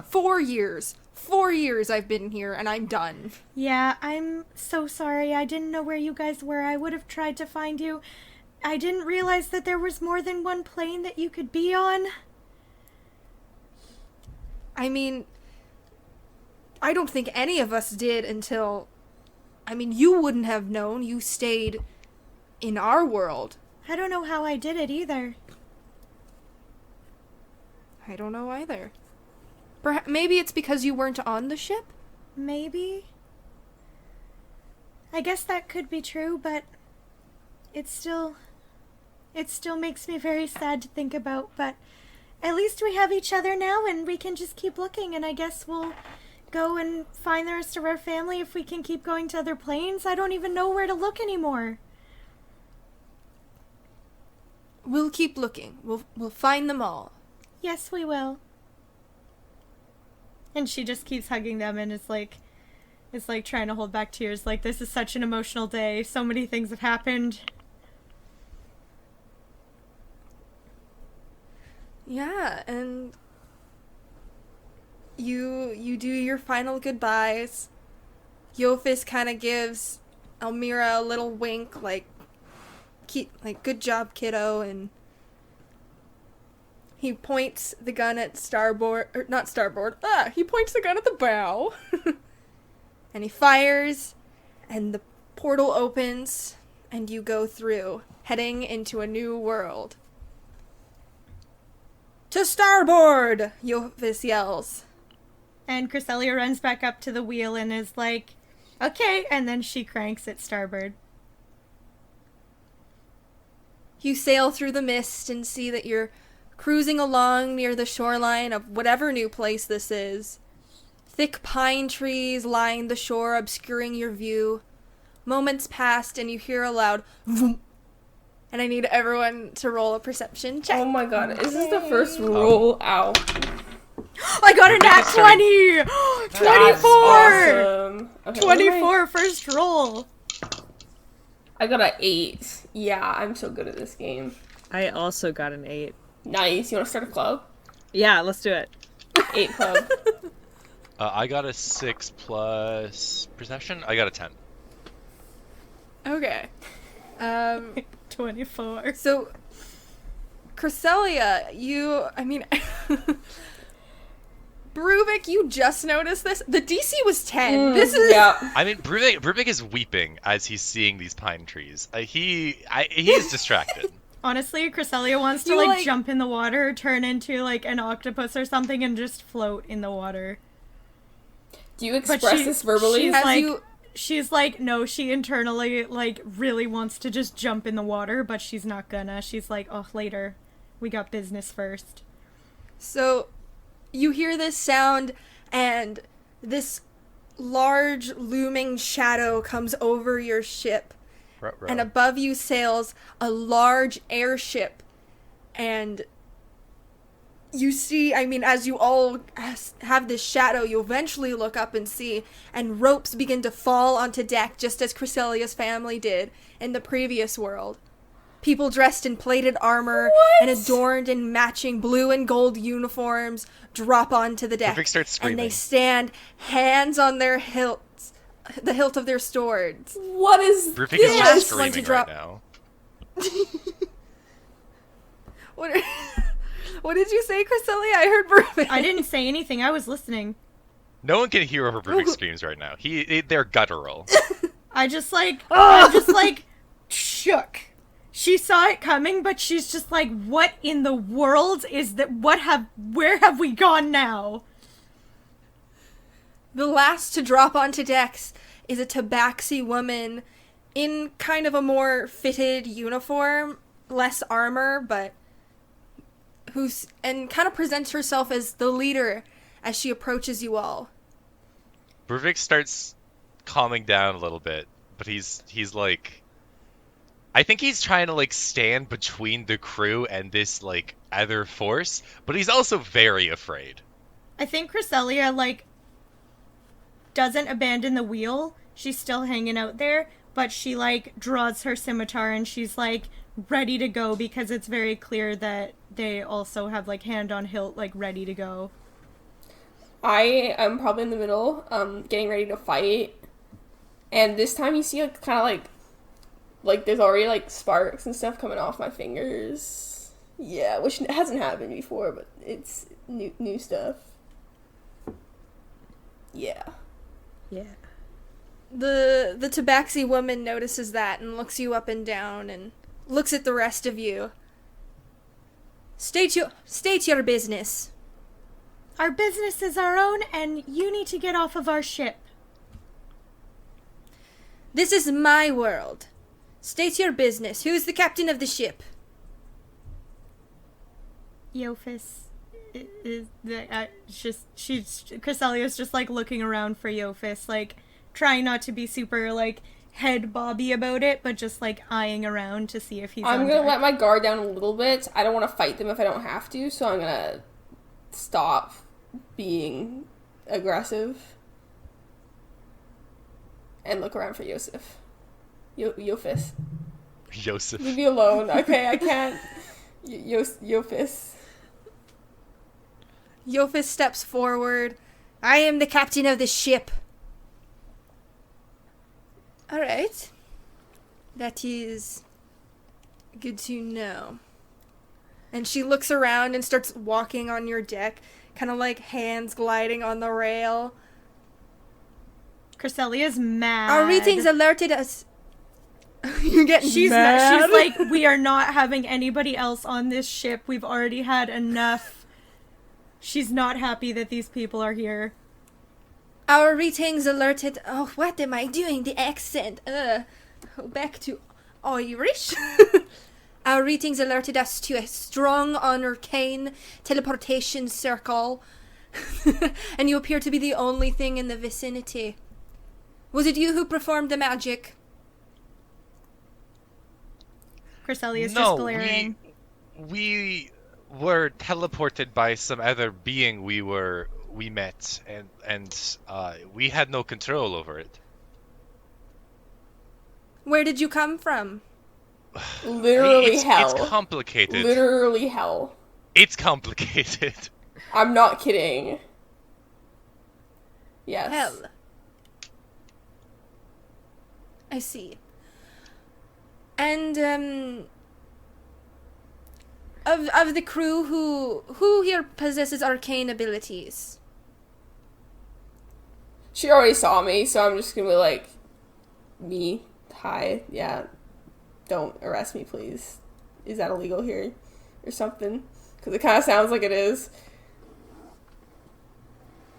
4 years. 4 years I've been here, and I'm done. Yeah, I'm so sorry. I didn't know where you guys were. I would have tried to find you. I didn't realize that there was more than one plane that you could be on. I mean, I don't think any of us did until... I mean, you wouldn't have known. You stayed in our world. I don't know how I did it either. I don't know either. Maybe it's because you weren't on the ship? Maybe. I guess that could be true, but it still makes me very sad to think about, but at least we have each other now and we can just keep looking, and I guess we'll go and find the rest of our family if we can keep going to other planes. I don't even know where to look anymore. We'll keep looking. We'll find them all. Yes, we will. And she just keeps hugging them and is like trying to hold back tears. Like, this is such an emotional day. So many things have happened. Yeah, and you do your final goodbyes. Yofis kind of gives Elmira a little wink, like good job, kiddo, and he points the gun at starboard, or not starboard. He points the gun at the bow, and he fires, and the portal opens, and you go through, heading into a new world. To starboard! Yofis yells. And Cresselia runs back up to the wheel and is like, okay, and then she cranks at starboard. You sail through the mist and see that you're cruising along near the shoreline of whatever new place this is. Thick pine trees line the shore, obscuring your view. Moments passed and you hear a loud vroom. And I need everyone to roll a perception check. Oh my god, is this the first roll? Ow. I got a nat 20! 24! Awesome. Okay, 24 first roll. I got an 8. Yeah, I'm so good at this game. I also got an 8. Nice. You want to start a club? Yeah, let's do it. 8 club. I got a 6 plus perception. I got a 10. Okay. 24. So, Cresselia, Bruvik, you just noticed this? The DC was 10. This is... Yeah. I mean, Bruvik is weeping as he's seeing these pine trees. He's distracted. Honestly, Cresselia wants to, You, like- jump in the water, turn into, an octopus or something, and just float in the water. Do you express this verbally? She's like, no, she internally, really wants to just jump in the water, but she's not gonna. She's like, oh, later. We got business first. So, you hear this sound, and this large looming shadow comes over your ship. Ruh-roh. And above you sails a large airship. And you see, as you all have this shadow, you eventually look up and see, and ropes begin to fall onto deck just as Cresselia's family did in the previous world. People dressed in plated armor and adorned in matching blue and gold uniforms drop onto the deck. Bruvik starts screaming. And they stand, hands on their hilts, the hilt of their swords. What is Bruvik this? is Last just one to screaming drop. right now. What did you say, Cresselia? I heard Bruvik. I didn't say anything. I was listening. No one can hear over Bruvik screams right now. They're guttural. I'm just shook. She saw it coming, but she's just like, what in the world is that? Where have we gone now? The last to drop onto decks is a tabaxi woman in kind of a more fitted uniform, less armor, but and kind of presents herself as the leader as she approaches you all. Bruvik starts calming down a little bit, but he's like, I think he's trying to stand between the crew and this other force, but he's also very afraid. I think Cresselia, doesn't abandon the wheel. She's still hanging out there, but she, like, draws her scimitar and she's, like, ready to go because it's very clear that they also have, like, hand on hilt, like, ready to go. I am probably in the middle, getting ready to fight. And this time you see, like, kind of like there's already, like, sparks and stuff coming off my fingers. Yeah, which hasn't happened before, but it's new stuff. Yeah. Yeah. The tabaxi woman notices that and looks you up and down and looks at the rest of you. State your business. Our business is our own, and you need to get off of our ship. This is my world. State your business. Who's the captain of the ship? Yofis is Cresselia's just, like, looking around for Yofis, like, trying not to be super, like, head bobby about it, but just, like, eyeing around to see if he's I'm on gonna deck. let my guard down a little bit. I don't want to fight them if I don't have to, so I'm gonna stop being aggressive and look around for Yosef. Yofis. Joseph. Leave me alone. Okay, I can't. Yofis. Yofis steps forward. I am the captain of the ship. Alright. That is good to know. And she looks around and starts walking on your deck, kind of like hands gliding on the rail. Cresselia's mad. Our ratings alerted us. You're getting She's mad? she's like, we are not having anybody else on this ship. We've already had enough. She's not happy that these people are here. Our ratings alerted. Oh, what am I doing? The accent. Back to Irish. Our ratings alerted us to a strong arcane teleportation circle, and you appear to be the only thing in the vicinity. Was it you who performed the magic? Cresselia's No, just glaring. we were teleported by some other being we met, and we had no control over it. Where did you come from? Literally hell. It's complicated. Literally hell. It's complicated. I'm not kidding. Yes. Hell. I see. And of the crew, who here possesses arcane abilities? She already saw me, so I'm just gonna be like, me, hi, yeah, don't arrest me, please. Is that illegal here? Or something? Because it kind of sounds like it is.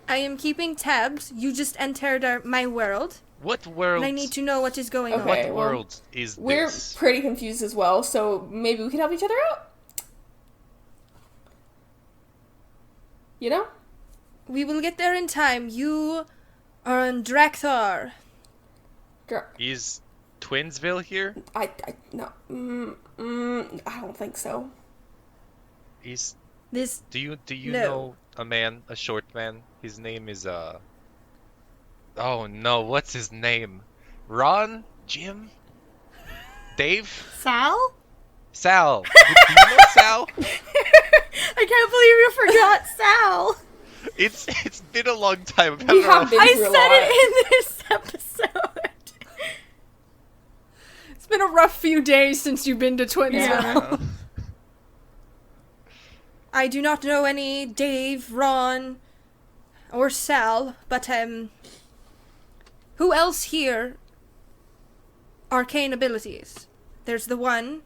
I am keeping tabs. You just entered my world, What world? and I need to know what is going Okay. What on. well, world is We're this? pretty confused as well, so maybe we can help each other out? You know? We will get there in time. You are on Drakthar. Is Twinsville here? No. I don't think so. Is This do you No. know a short man? His name is oh no, what's his name? Ron? Jim? Dave? Sal? Sal? Do you know Sal? I can't believe you forgot Sal. It's been a long time. We have been I through a said lot. it in this episode. It's been a rough few days since you've been to Twinsville. Yeah. I do not know any Dave, Ron, or Sal, but who else here? Arcane abilities. There's the one,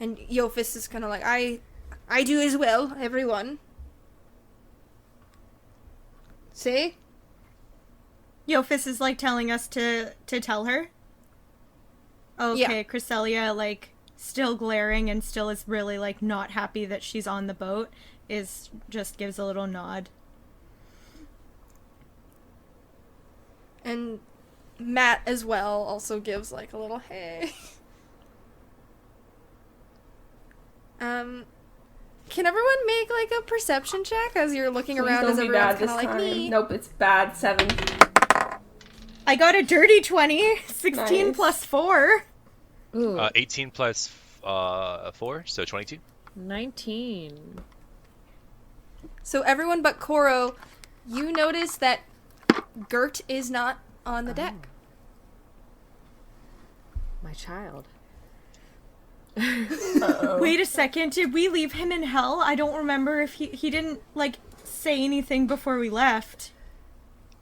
and Yofis is kind of like, I do as well, everyone. See? Yofis is, like, telling us to tell her. Okay, Yeah. Cresselia, like, still glaring and still is really, like, not happy that she's on the boat, just gives a little nod. And Matt as well also gives like a little hey. Can everyone make like a perception check as you're looking Please around don't as be everyone's bad kind this of like time. me? Nope, it's bad. 7. I got a dirty 20. 16 Nice. plus 4. Ooh, 18 plus 4, so 22. 19. So everyone but Koro, you notice that Gert is not on the deck. My child. Wait a second, did we leave him in hell? I don't remember if he didn't, like, say anything before we left.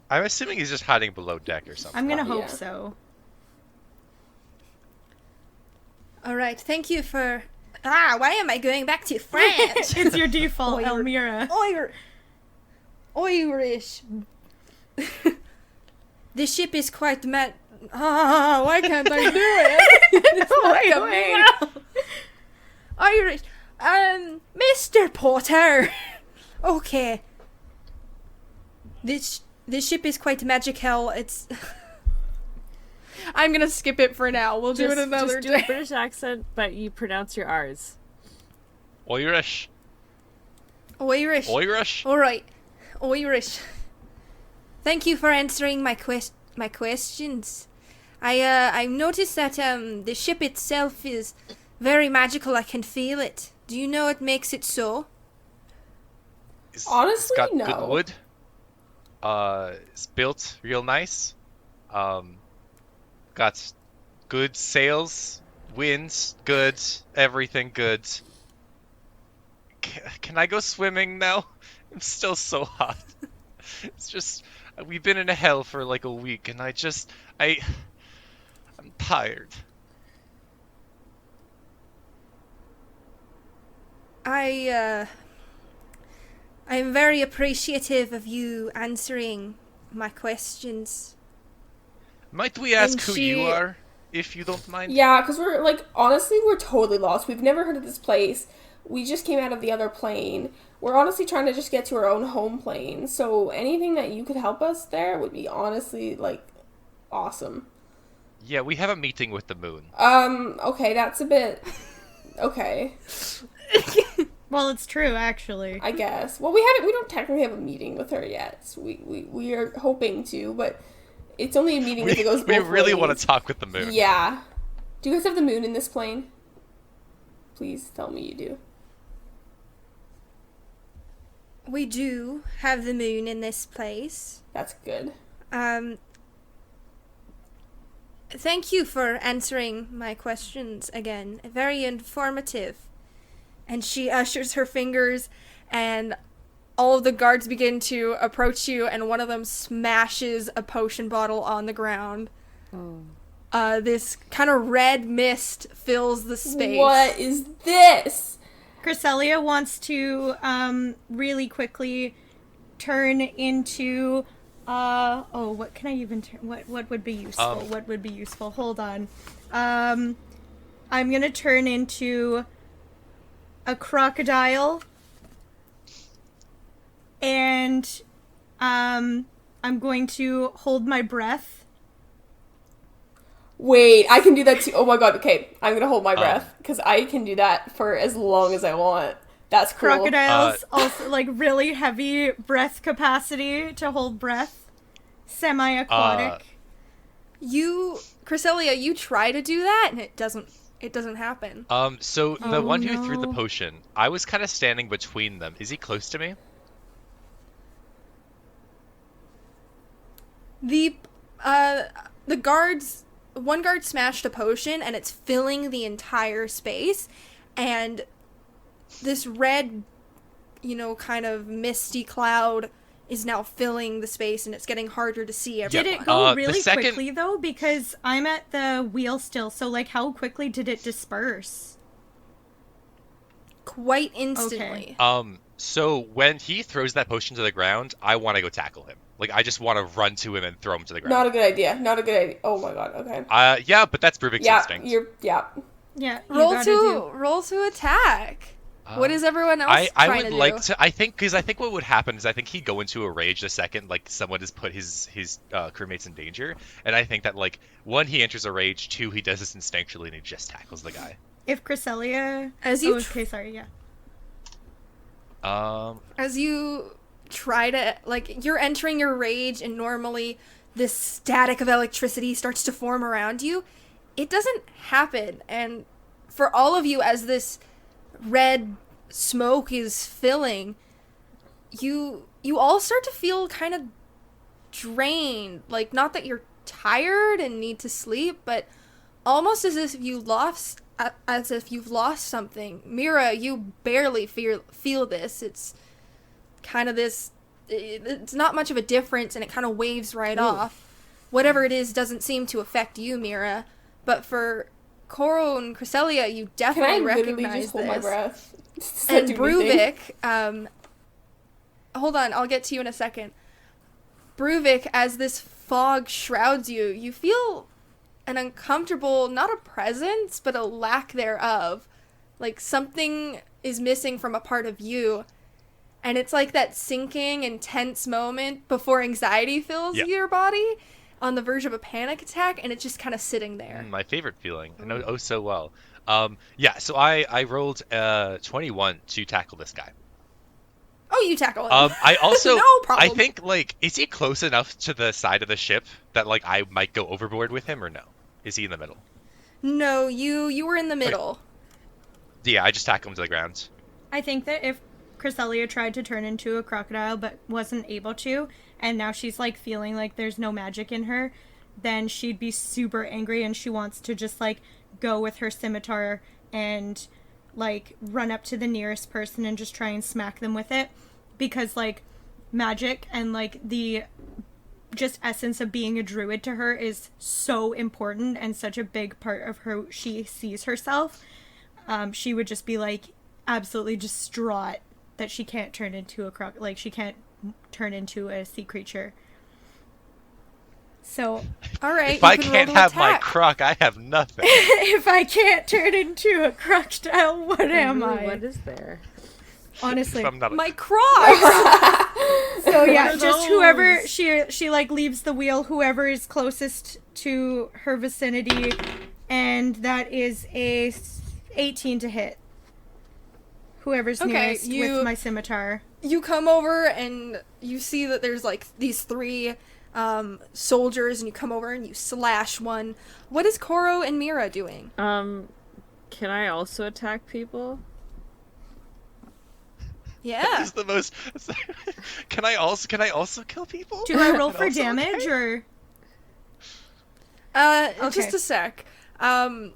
I'm assuming he's just hiding below deck or something. I'm gonna hope Yeah. so. All right, thank you for... why am I going back to French? It's your default, Oir- Elmira. Irish. The ship is quite mad. Why can't I do it? It's like a Irish. Mr. Porter. Okay. This ship is quite magical. It's. I'm gonna skip it for now. We'll do it another just do a day. British accent, but you pronounce your R's. Irish. Irish. Irish. All right, Irish. Thank you for answering my questions. I noticed that the ship itself is very magical. I can feel it. Do you know what makes it so? Honestly, it's got no. good wood. It's built real nice. Got good sails, winds, good, everything good. Can I go swimming now? I'm still so hot. It's just we've been in hell for like a week, and I'm tired. I'm very appreciative of you answering my questions. Might we ask And who she- you are, if you don't mind? Yeah, because we're, like, honestly, we're totally lost. We've never heard of this place. We just came out of the other plane. We're honestly trying to just get to our own home plane. So anything that you could help us there would be honestly, like, awesome. Yeah, we have a meeting with the moon. Okay, that's a bit... Okay, Well, it's true, actually. I guess. Well, we don't technically have a meeting with her yet. So we are hoping to, but it's only a meeting if it goes both We really ways. want to talk with the moon. Yeah. Do you guys have the moon in this plane? Please tell me you do. We do have the moon in this place. That's good. Thank you for answering my questions again. Very informative. And she ushers her fingers, and all of the guards begin to approach you, and one of them smashes a potion bottle on the ground. This kind of red mist fills the space. What is this? Cresselia wants to really quickly turn into what can I even turn? What would be useful? What would be useful? Hold on. I'm gonna turn into a crocodile, and I'm going to hold my breath. Wait, I can do that too. Oh my god, okay. I'm gonna hold my breath, because I can do that for as long as I want. That's cool. Crocodiles also like really heavy breath capacity to hold breath. Semi-aquatic. Cresselia, you try to do that, and it doesn't happen. So the Oh, one who threw the no. potion, I was kind of standing between them. Is he close to me? The guards, one guard smashed a potion, and it's filling the entire space, and this red, kind of misty cloud is now filling the space, and it's getting harder to see everyone. Did it go the really second- quickly though? Because I'm at the wheel still, so like how quickly did it disperse? Quite instantly. So when he throws that potion to the ground, I want to go tackle him. Like, I just want to run to him and throw him to the ground. Not a good idea. Not a good idea. Oh my god, okay. Yeah, but that's Bruvic's Yeah, instinct. Yeah. you Roll gotta to attack. What is everyone else I trying would to like do? to. I think what would happen is I think he'd go into a rage the second like someone has put his crewmates in danger, and I think that like one he enters a rage, two he does this instinctually and he just tackles the guy. If Cresselia... As you okay, sorry, yeah. As you try to, you're entering your rage, and normally this static of electricity starts to form around you. It doesn't happen. And for all of you, as this red smoke is filling, you all start to feel kind of drained. Like, not that you're tired and need to sleep, but almost as if you've lost something. Mira, you barely feel this. It's kind of this, it's not much of a difference, and it kind of waves right off. Whatever it is doesn't seem to affect you, Mira, but for Koro and Cresselia, you Can I definitely literally recognize just hold this. my breath? And Bruvik, hold on, I'll get to you in a second. Bruvik, as this fog shrouds you, you feel an uncomfortable, not a presence, but a lack thereof. Like something is missing from a part of you. And it's like that sinking, intense moment before anxiety fills your body, on the verge of a panic attack, and it's just kind of sitting there. My favorite feeling. I know so well. So I rolled 21 to tackle this guy. Oh, you tackle him. I also, No problem. I think, like, is he close enough to the side of the ship that, like, I might go overboard with him, or no? Is he in the middle? No, you were in the middle. Yeah, I just tackle him to the ground. I think that if Cresselia tried to turn into a crocodile but wasn't able to, and now she's like feeling like there's no magic in her, then she'd be super angry and she wants to just like go with her scimitar and like run up to the nearest person and just try and smack them with it, because like magic and like the just essence of being a druid to her is so important and such a big part of how she sees herself. She would just be like absolutely distraught that she can't turn into a she can't turn into a sea creature. So, all right. If I can't have my croc, I have nothing. if I can't turn into a crocodile, what am I? What is there? Honestly, my croc. So yeah, just whoever she like leaves the wheel, whoever is closest to her vicinity, and that is a 18 to hit. Whoever's nearest with my scimitar. You come over and you see that there's like these three soldiers, and you come over and you slash one. What is Koro and Mira doing? Can I also attack people? Yeah. That is the most. Can I also kill people? Do I roll for damage or? Just a sec. Yeah,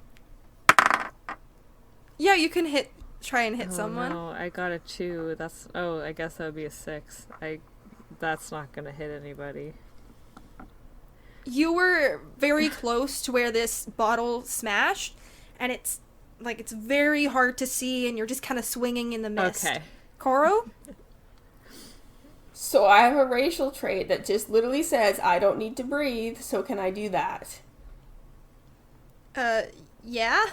you can try and hit someone. No, I got a 2. I guess that would be a 6. That's not gonna hit anybody. You were very close to where this bottle smashed, and it's very hard to see, and you're just kind of swinging in the mist. Okay. Koro? So I have a racial trait that just literally says, I don't need to breathe, so can I do that? Yeah?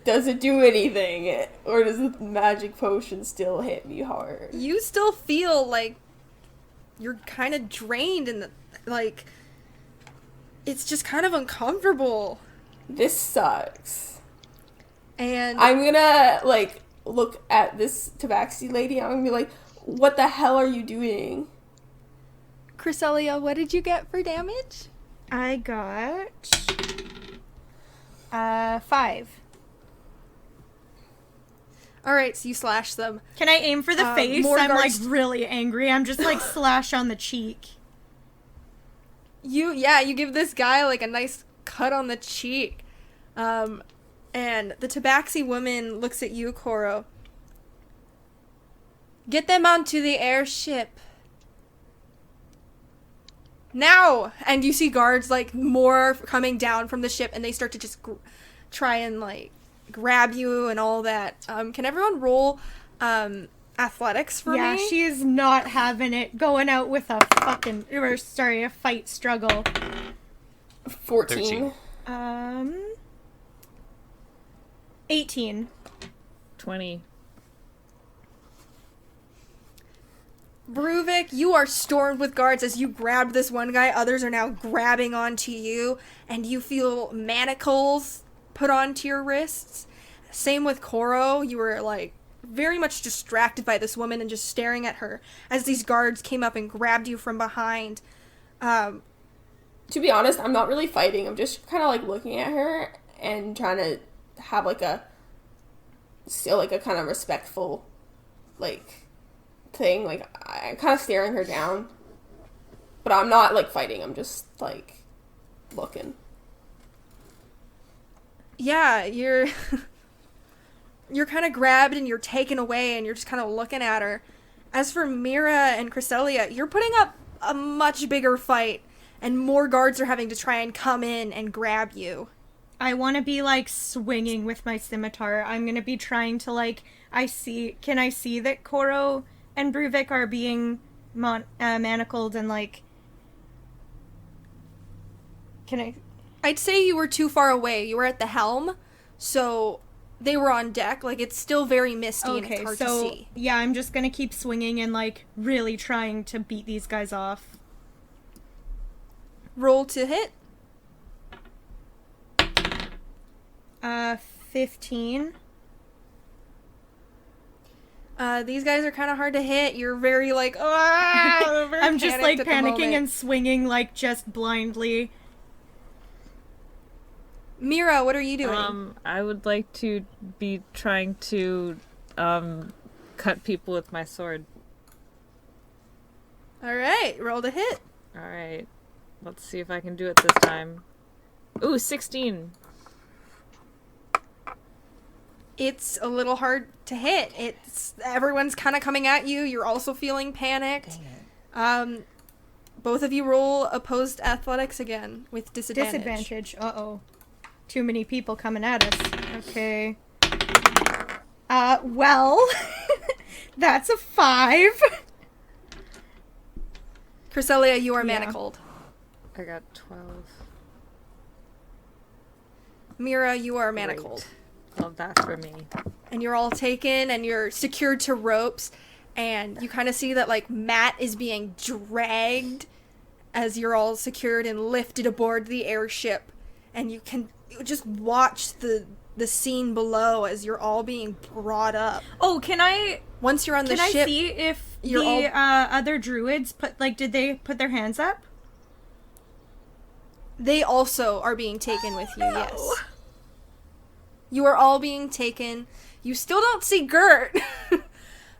Does it do anything? Or does the magic potion still hit me hard? You still feel like you're kind of drained, and it's just kind of uncomfortable. This sucks. And I'm gonna, look at this tabaxi lady, and I'm gonna be like, what the hell are you doing? Cresselia, what did you get for damage? I got 5. Alright, so you slash them. Can I aim for the face? I'm like really angry. I'm just like slash on the cheek. You give this guy like a nice cut on the cheek. And the tabaxi woman looks at you, Koro. Get them onto the airship. Now! And you see guards, more coming down from the ship, and they start to just try and, grab you and all that. Can everyone roll, athletics for me? Yeah, she is not having it. Going out with a fight struggle. 14. 18. 20. Bruvik, you are stormed with guards as you grab this one guy. Others are now grabbing onto you, and you feel manacles put onto your wrists. Same with Koro. You were, very much distracted by this woman and just staring at her as these guards came up and grabbed you from behind. to be honest, I'm not really fighting. I'm just kind of like looking at her and trying to have like a kind of respectful like thing. Like I'm kind of staring her down, but I'm not like fighting. I'm just like looking. Yeah, you're kind of grabbed and you're taken away and you're just kind of looking at her. As for Mira and Cresselia, you're putting up a much bigger fight and more guards are having to try and come in and grab you. I want to be, like, swinging with my scimitar. I'm going to be trying to, like, can I see that Koro and Bruvik are being manacled and, like, I'd say you were too far away. You were at the helm, so they were on deck. Like, it's still very misty and it's hard to see. Yeah, I'm just going to keep swinging and, like, really trying to beat these guys off. Roll to hit. 15. These guys are kind of hard to hit. You're very like, very I'm just like panicked at the panicking moment. and swinging like just blindly. Mira, what are you doing? I would like to be trying to cut people with my sword. All right, roll to hit. All right. Let's see if I can do it this time. Ooh, 16. It's a little hard to hit. Everyone's kind of coming at you. You're also feeling panicked. Both of you roll opposed athletics again with disadvantage. Disadvantage. Uh-oh. Too many people coming at us. Okay. Well, that's a 5. Cresselia, you are manacled. I got 12. Mira, you are manacled. Love that for me. And you're all taken and you're secured to ropes and you kind of see that like Matt is being dragged as you're all secured and lifted aboard the airship, and you just watch the scene below as you're all being brought up. Oh, can I Once you're on the ship, I see if you're the other druids did they put their hands up? they also are being taken with you. Yes, you are all being taken. You still don't see Gert.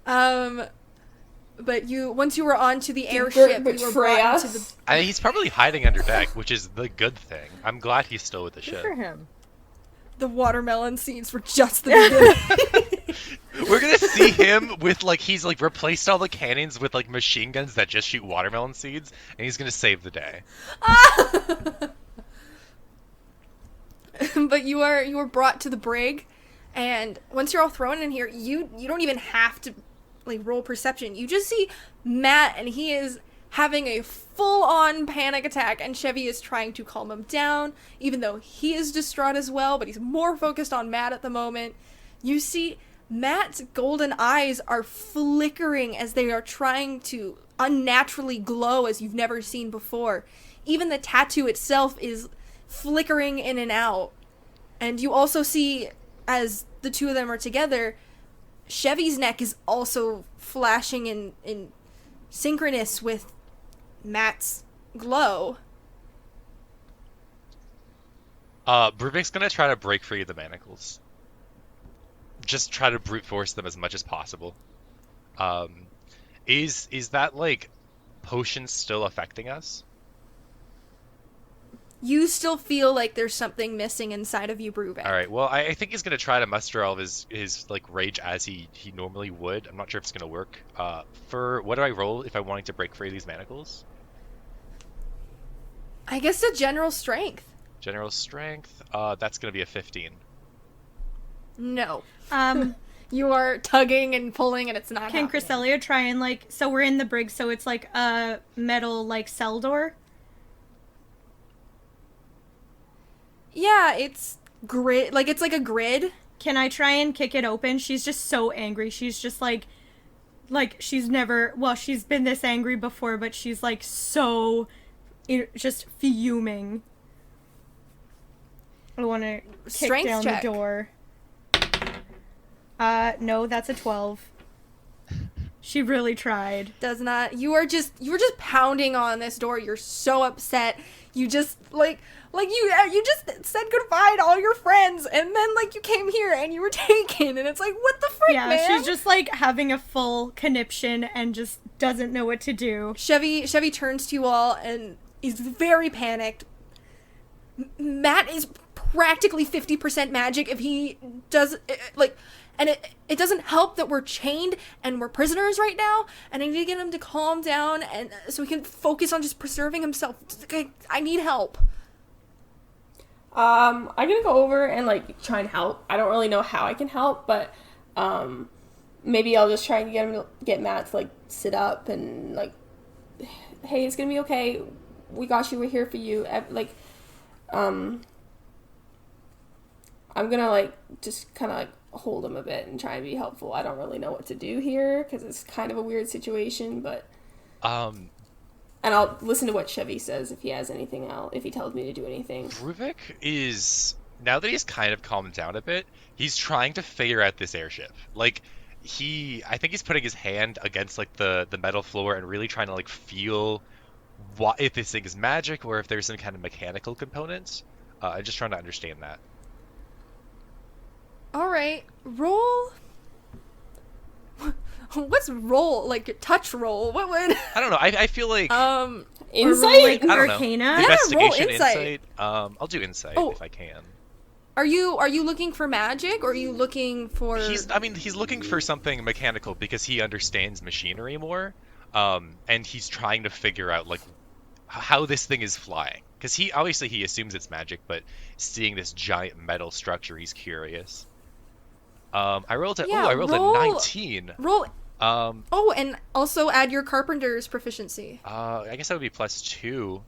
But once you were onto the airship, you were brought into the... He's probably hiding under deck, which is the good thing. I'm glad he's still with the Good ship. for him. The watermelon scenes were just the beginning. We're gonna see him with he's replaced all the cannons with machine guns that just shoot watermelon seeds, and he's gonna save the day. But you were brought to the brig, and once you're all thrown in here, you don't even have to roll perception. You just see Matt, and he is having a full-on panic attack, and Chevy is trying to calm him down, even though he is distraught as well, but he's more focused on Matt at the moment. You see Matt's golden eyes are flickering as they are trying to unnaturally glow as you've never seen before. Even the tattoo itself is flickering in and out. And you also see, as the two of them are together, Chevy's neck is also flashing in synchronous with Matt's glow. Bruvik's gonna try to break free of the manacles. Just try to brute force them as much as possible. Is that potion still affecting us? You still feel like there's something missing inside of you, Bruvik. All right. Well, I think he's gonna try to muster all of his rage as he normally would. I'm not sure if it's gonna work. For what do I roll if I'm wanting to break free of these manacles? I guess a general strength. General strength. That's gonna be a 15. No. You are tugging and pulling, and it's not Can happening. Cresselia try and so we're in the brig, so it's like a metal cell door? Yeah, it's grid. It's like a grid. Can I try and kick it open? She's just so angry. She's just she's never, well, she's been this angry before, but she's so just fuming. I want to kick Strength down check. the door. No, that's a 12. She really tried. Does not. You were just pounding on this door. You're so upset. You just you just said goodbye to all your friends, and then like you came here and you were taken, and it's like, what the frick, Yeah, man? she's just like having a full conniption and just doesn't know what to do. Chevy turns to you all and is very panicked. Matt is practically 50% magic if he does and it doesn't help that we're chained and we're prisoners right now, and I need to get him to calm down and so he can focus on just preserving himself. I need help. I'm gonna go over and like try and help. I don't really know how I can help, but maybe I'll just try and get Matt to like sit up and like, hey, it's gonna be okay. We got you. We're here for you. Like, I'm gonna like just kind of like hold him a bit and try and be helpful. I don't really know what to do here because it's kind of a weird situation, but and I'll listen to what Chevy says if he has anything else, if he tells me to do anything. Ruvik is, now that he's kind of calmed down a bit, he's trying to figure out this airship. Like, I think he's putting his hand against like the metal floor and really trying to like feel if this thing is magic or if there's some kind of mechanical components. I'm just trying to understand that. All right, roll. What's roll? Like touch roll? What would? I don't know. I feel like Insight. I don't know. Arcana? Investigation, roll insight. I'll do insight Oh. if I can. Are you looking for magic, or are you looking for? He's looking for something mechanical because he understands machinery more, and he's trying to figure out like how this thing is flying. Because he assumes it's magic, but seeing this giant metal structure, he's curious. I rolled a 19. Roll. Um, And also add your carpenter's proficiency. I guess that would be +2.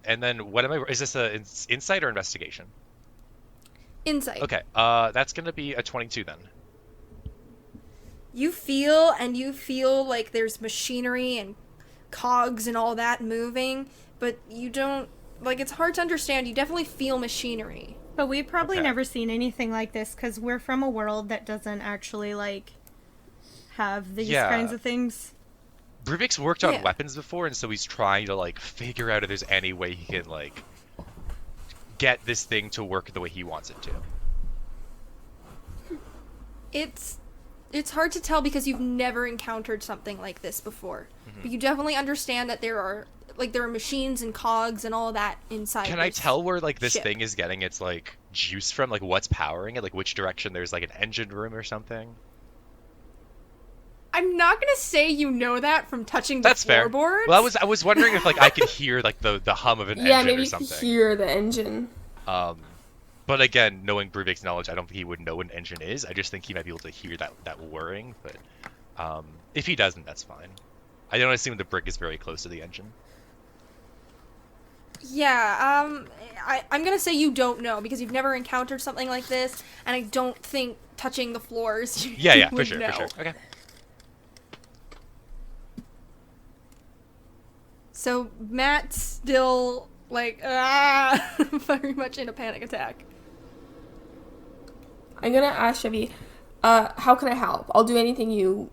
And then what am I? Is this a insight or investigation? Insight. Okay. That's gonna be a 22 then. You feel like there's machinery and cogs and all that moving, but you don't, like, it's hard to understand. You definitely feel machinery. But we've probably Okay. never seen anything like this because we're from a world that doesn't actually, like, have these Yeah. kinds of things. Bruvik's worked on Yeah. weapons before, and so he's trying to like figure out if there's any way he can like get this thing to work the way he wants it to. It's hard to tell because you've never encountered something like this before. But you definitely understand that there are machines and cogs and all that inside. Can I this tell where like this ship. thing is getting its like juice from? Like what's powering it? Like which direction there's like an engine room or something? I'm not gonna say you know that from touching the That's fair. floorboards. Well, I was wondering if like I could hear like the hum of an Yeah, engine maybe or you can something. hear the engine. But again, knowing Bruvik's knowledge, I don't think he would know what an engine is. I just think he might be able to hear that whirring. But if he doesn't, that's fine. I don't assume the brick is very close to the engine. Yeah, I'm gonna say you don't know because you've never encountered something like this, and I don't think touching the floors. You Yeah, for would sure, know. for sure. Okay. So Matt's still like very much in a panic attack. I'm gonna ask Chevy, how can I help? I'll do anything you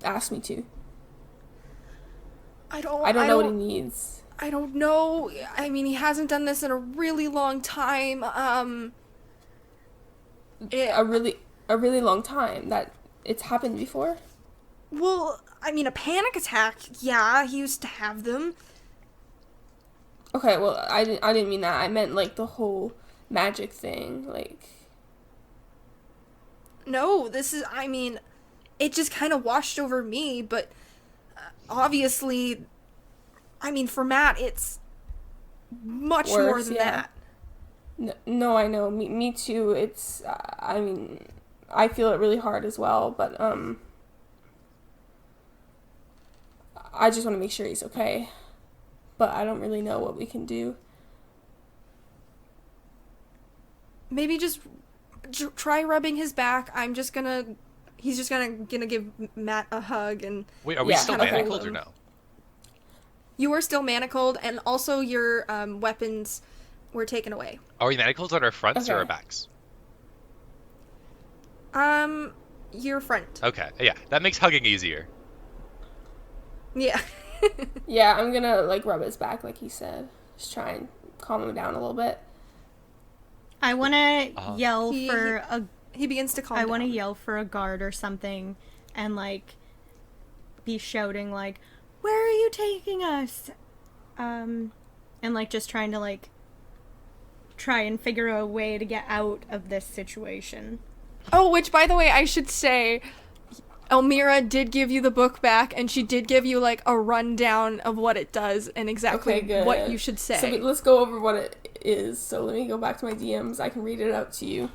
ask me to. I don't know what he needs. I don't know. I mean, he hasn't done this in a really long time. A really long time. That it's happened before. Well, I mean, a panic attack. Yeah, he used to have them. Okay, well, I didn't mean that. I meant like the whole magic thing. Like, No, this is. I mean, it just kind of washed over me. But obviously, I mean, for Matt, it's much more Worse, than yeah. that. no, I know. Me too. It's. I mean, I feel it really hard as well. But I just want to make sure he's okay. But I don't really know what we can do. Maybe just try rubbing his back. He's just gonna give Matt a hug, and Wait, are we Yeah, still kinda hold manacled or him. no? you are still manacled, and also your weapons were taken away. Are we manacled on our fronts or Okay. our backs? your front. Okay, yeah, that makes hugging easier. Yeah. Yeah, I'm gonna like rub his back like he said. Just try and calm him down a little bit. I want to yell He- for a. He begins to calm I down. want to yell for a guard or something, and like be shouting like, "Where are you taking us?" And like just trying to like try and figure a way to get out of this situation. Oh, which, by the way, I should say, Elmira did give you the book back, and she did give you, like, a rundown of what it does and exactly Okay, good. what you should say. So let's go over what it is. So let me go back to my DMs. I can read it out to you.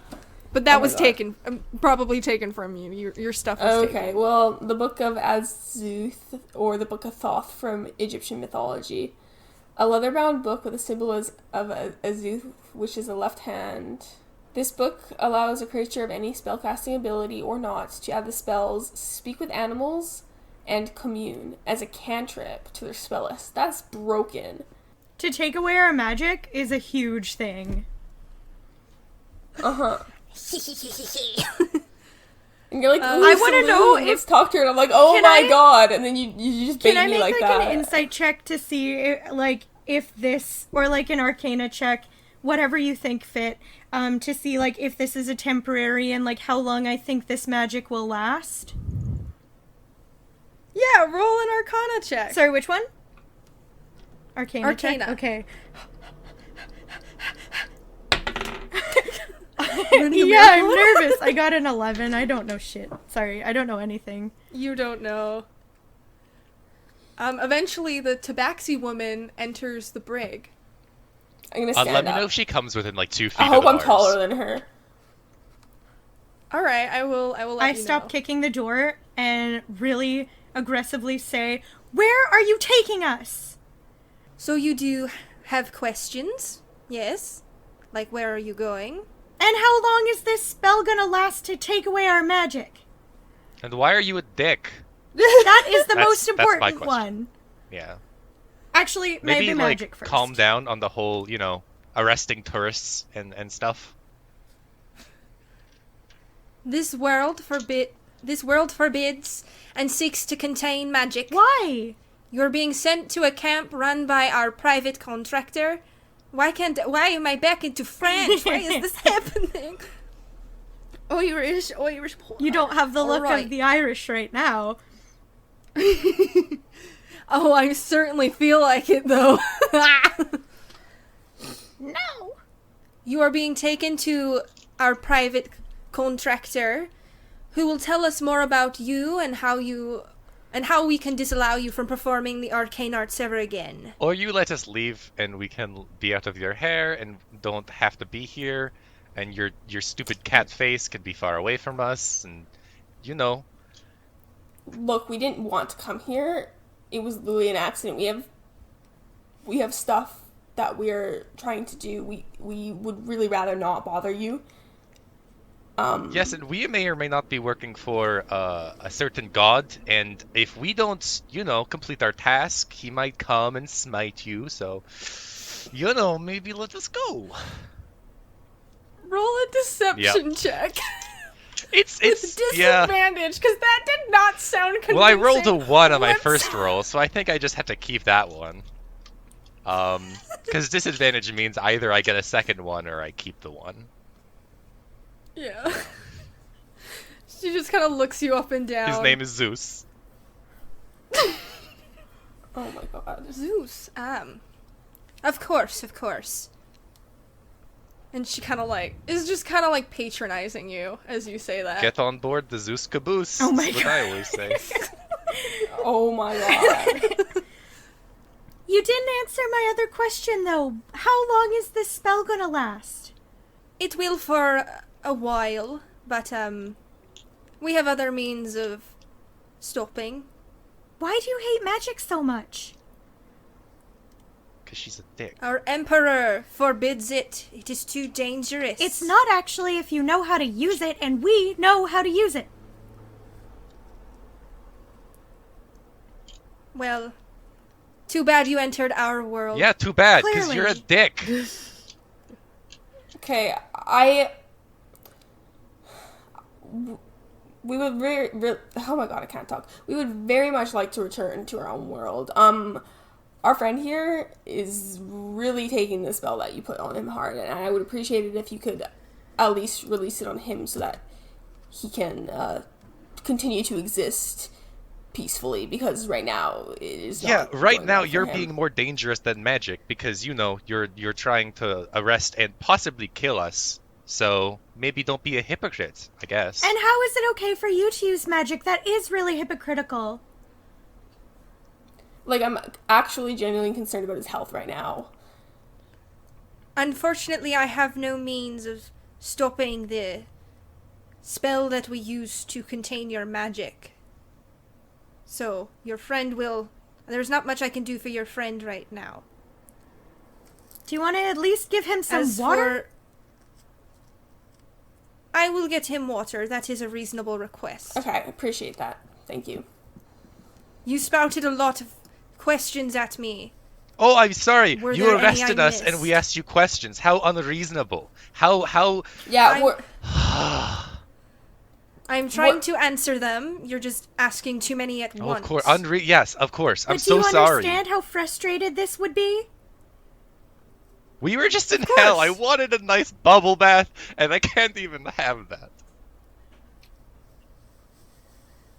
But that Oh my was God. taken, probably taken from you. Your stuff was Okay, taken. well, the Book of Azuth, or the Book of Thoth from Egyptian mythology. A leather-bound book with a symbol of Azuth, which is a left hand. This book allows a creature of any spellcasting ability or not to add the spells Speak with Animals and Commune as a cantrip to their spell list. That's broken. To take away our magic is a huge thing. Uh-huh. And you're like, ooh, I wanna Saloon, know let's talk to her. And I'm like, oh Can my I- god. And then you just bait Can I me make like like that. an insight check to see like if this, or like an arcana check, whatever you think fit, to see like if this is a temporary and like how long I think this magic will last? Yeah, roll an Arcana check. Sorry, which one? Arcana. Arcana. Check? Okay. Yeah, I'm nervous. I got an 11. I don't know shit. Sorry, I don't know anything. You don't know. Eventually, the Tabaxi woman enters the brig. I'm gonna stand Let me up. know if she comes within like 2 feet I hope of I'm ours. taller than her. All right, I will let I you stop know. kicking the door and really aggressively say, "Where are you taking us?" So you do have questions? Yes? Like, where are you going? And how long is this spell gonna last to take away our magic? And why are you a dick? That is the That's- most that's my important question. one. Yeah. Actually, Maybe maybe like magic first. calm down on the whole, arresting tourists and stuff. This world forbids and seeks to contain magic. Why? You're being sent to a camp run by our private contractor. Why am I back into French? Why is this happening? Irish. You don't have the look Alright. of the Irish right now. Oh, I certainly feel like it, though. No. You are being taken to our private contractor, who will tell us more about you and how we can disallow you from performing the arcane arts ever again. Or you let us leave and we can be out of your hair and don't have to be here, and your stupid cat face can be far away from us, and Look, we didn't want to come here. It was literally an accident. We have stuff that we're trying to do. We would really rather not bother you. Yes, and we may or may not be working for a certain god, and if we don't, complete our task, he might come and smite you, so, maybe let us go. Roll a deception check. It's With yeah. disadvantage, because that did not sound convincing. Well, I rolled a 1 on my Let's- first roll, so I think I just have to keep that one. Because disadvantage means either I get a second one or I keep the one. Yeah. She just kind of looks you up and down. His name is Zeus. Oh my god. Zeus. Of course. And she is just kind of like patronizing you as you say that. Get on board the Zeus caboose. Oh my That's what I always say. Oh my god. You didn't answer my other question though. How long is this spell gonna last? It will for a while, but we have other means of stopping. Why do you hate magic so much? Because she's a dick. Our emperor forbids it. It is too dangerous. It's not actually if you know how to use it, and we know how to use it. Well, too bad you entered our world. Yeah, too bad, because you're a Clearly. dick. Okay, we would oh my god, I can't talk. We would very much like to return to our own world. Our friend here is really taking the spell that you put on him hard, and I would appreciate it if you could at least release it on him so that he can continue to exist peacefully, because right now it is not right going now well for you're him. being more dangerous than magic because you're trying to arrest and possibly kill us. So maybe don't be a hypocrite, I guess. And how is it okay for you to use magic? That is really hypocritical. Like, I'm actually genuinely concerned about his health right now. Unfortunately, I have no means of stopping the spell that we use to contain your magic. So, your friend will... There's not much I can do for your friend right now. Do you want to at least give him some water? I will get him water. That is a reasonable request. Okay, I appreciate that. Thank you. You spouted a lot of questions at me. Oh, I'm sorry. Were You there any arrested I us and we missed? asked you questions. How unreasonable. How Yeah, I'm trying to answer them. You're just asking too many at once. Of course. Yes, of course. I'm But so do you sorry. understand how frustrated this would be? We were just in course. hell. I wanted a nice bubble bath and I can't even have that.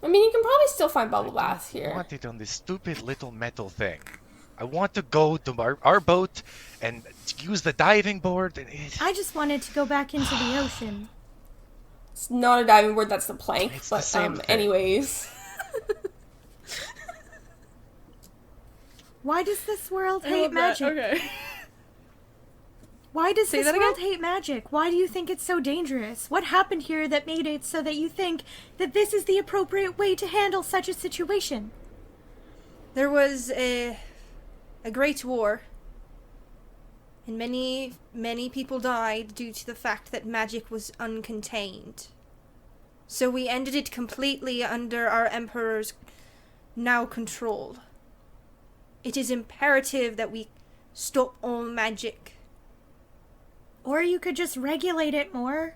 I mean, you can probably still find bubble baths I here. want it on this stupid little metal thing. I want to go to our boat and use the diving board. And I just wanted to go back into the ocean. It's not a diving board, that's the plank. It's the But same thing. anyways. Why does this world I hate love that. magic? Okay. Why does Say this that world again? hate magic? Why do you think it's so dangerous? What happened here that made it so that you think that this is the appropriate way to handle such a situation? There was a great war. And many people died due to the fact that magic was uncontained. So we ended it completely under our Emperor's now control. It is imperative that we stop all magic. Or you could just regulate it more.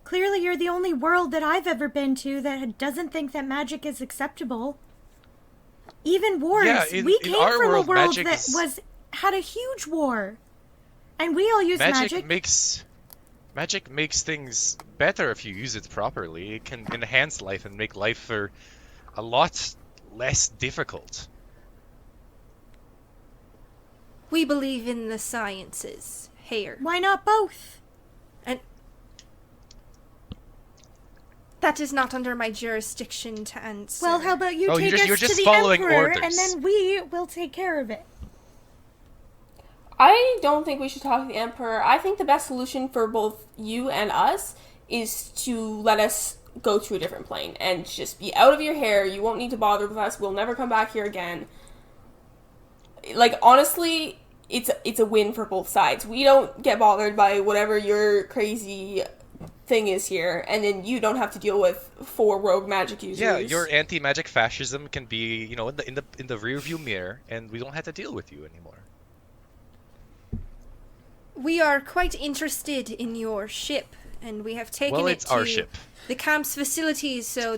Clearly you're the only world that I've ever been to that doesn't think that magic is acceptable. Even wars. Yeah, we in came our from world, a world magic that had a huge war. And we all use magic. Magic makes things better if you use it properly. It can enhance life and make life a lot less difficult. We believe in the sciences here. Why not both? And that is not under my jurisdiction to answer. Well, how about you Oh, take you're us just to the following Emperor, orders. and then we will take care of it. I don't think we should talk to the Emperor. I think the best solution for both you and us is to let us go to a different plane and just be out of your hair. You won't need to bother with us. We'll never come back here again. Like, honestly, it's a win for both sides. We don't get bothered by whatever your crazy thing is here, and then you don't have to deal with 4 rogue magic users. Yeah, your anti-magic fascism can be, in the rearview mirror, and we don't have to deal with you anymore. we are quite interested in your ship, and we have taken Well, it it's to our ship. the camp's facilities so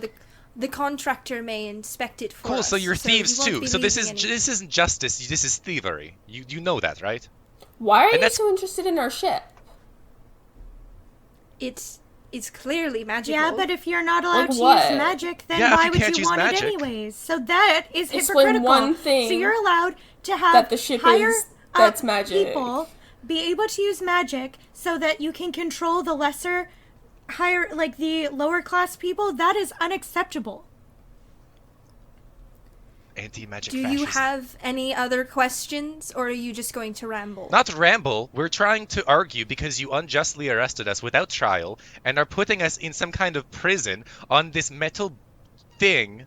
the contractor may inspect it for Cool. us. So you're thieves you won't too. be So this leaving this isn't justice. This is thievery. You know that, right? Why are you that's- so interested in our ship? It's clearly magical. Yeah, but if you're not allowed Like to what? use magic, then Yeah, if why you would can't you use want magic. it anyways? So that is Explain hypocritical. one thing so you're allowed to have that the ship higher is that's up magic. people be able to use magic so that you can control the the lower class people. That is unacceptable. Anti-magic Do fascism. you have any other questions, or are you just going to ramble? Not ramble. We're trying to argue because you unjustly arrested us without trial and are putting us in some kind of prison on this metal thing.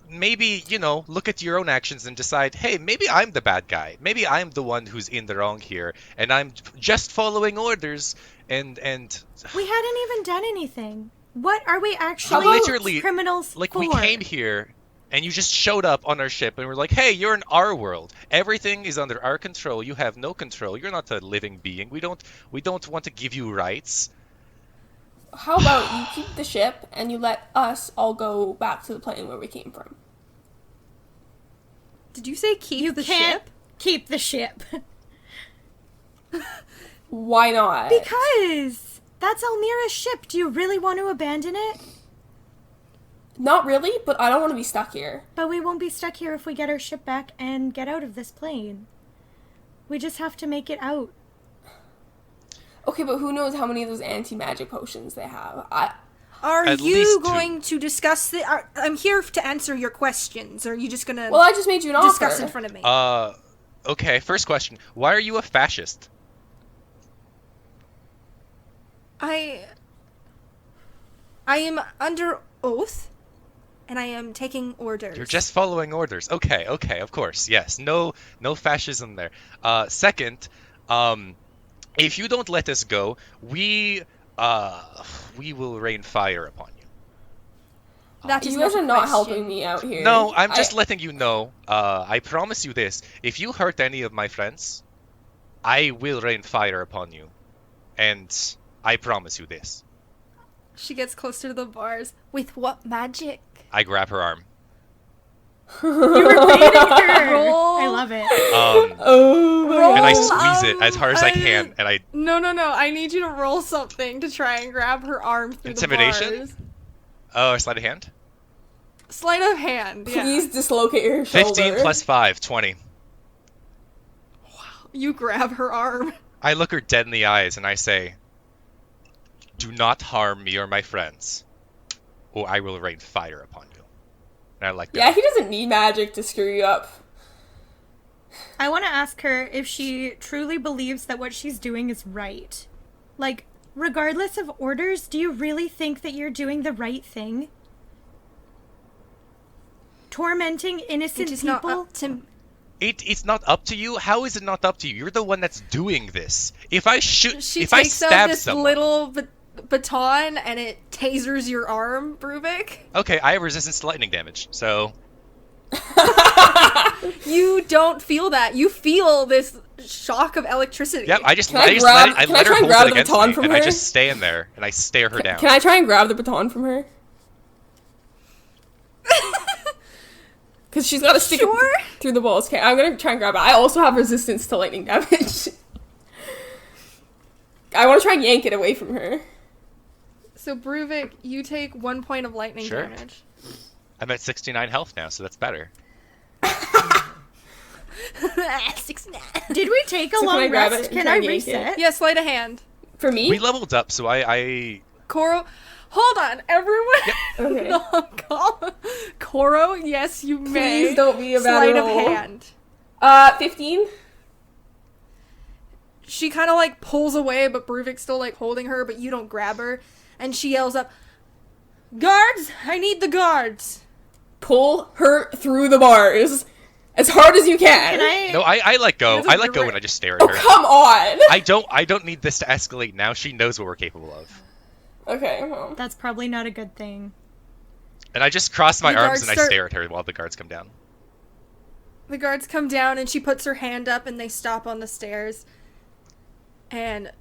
Maybe, look at your own actions and decide, hey, maybe I'm the bad guy. Maybe I'm the one who's in the wrong here, and I'm just following orders, and We hadn't even done anything. What are we actually literally, criminals like, for? we came here, and you just showed up on our ship, and we're like, hey, you're in our world. Everything is under our control. You have no control. You're not a living being. We don't want to give you rights. how about you keep the ship and you let us all go back to the plane where we came from? Did you say keep You the can't ship? keep the ship. Why not? Because that's Almira's ship. Do you really want to abandon it? Not really, but I don't want to be stuck here. But we won't be stuck here if we get our ship back and get out of this plane. We just have to make it out. Okay, but who knows how many of those anti-magic potions they have? Are At you least two. going to discuss the... I'm here to answer your questions. Or are you just going to Well, I just made you an discuss offer. in front of me? Okay, first question. Why are you a fascist? I am under oath, and I am taking orders. You're just following orders. Okay, of course. Yes. No fascism there. Second, if you don't let us go, we will rain fire upon you. That is You guys not are a not question. helping me out here. No, I'm just letting you know. I promise you this. If you hurt any of my friends, I will rain fire upon you. And I promise you this. She gets closer to the bars. With what magic? I grab her arm. You were baiting her. Roll. I love it. Oh my Roll. And I God. squeeze it as hard as I can. And I No. I need you to roll something to try and grab her arm through Intimidation? the bars. sleight of hand. Sleight of hand. Yeah. Please dislocate your shoulder. 15 plus 5, 20. You grab her arm. I look her dead in the eyes and I say, "Do not harm me or my friends, or I will rain fire upon you." And I like that. Yeah, he doesn't need magic to screw you up. I want to ask her if she truly believes that what she's doing is right. Like, regardless of orders, do you really think that you're doing the right thing? Tormenting innocent It is people? not up to... It's not up to you. How is it not up to you? You're the one that's doing this. If I shoot, She if I takes out stab this someone, little baton and it tasers your arm, Bruvik. okay, I have resistance to lightning damage, so You don't feel that. You feel this shock of electricity. yep. I just Can I let, grab- I can I let her try and hold grab it the against baton me, from and I her? just stand there and I stare her down. Can I try and grab the baton from her? Because she's got to stick Sure. it through the walls. Okay, I'm going to try and grab it. I also have resistance to lightning damage. I want to try and yank it away from her. So, Bruvik, you take 1 point of lightning Sure. damage. I'm at 69 health now, so that's better. 69. Did we take a So can I long grab rest? it and Can try I and yank it? reset? Yeah, sleight of hand. For me? We leveled up, so I Koro, hold on, everyone. Okay. No, Koro, yes, you may. Please don't be a bad Sleight of roll. hand. 15? She kind of like pulls away, but Bruvik's still like holding her, but you don't grab her. And she yells up, "Guards! I need the guards!" Pull her through the bars as hard as you can. Can no, I let go. It's a I let go direct- and I just stare at Oh, her. come on! I don't need this to escalate now. She knows what we're capable of. Okay, well. That's probably not a good thing. And I just cross my The arms guards and I start- stare at her while the guards come down. The guards come down and she puts her hand up and they stop on the stairs. And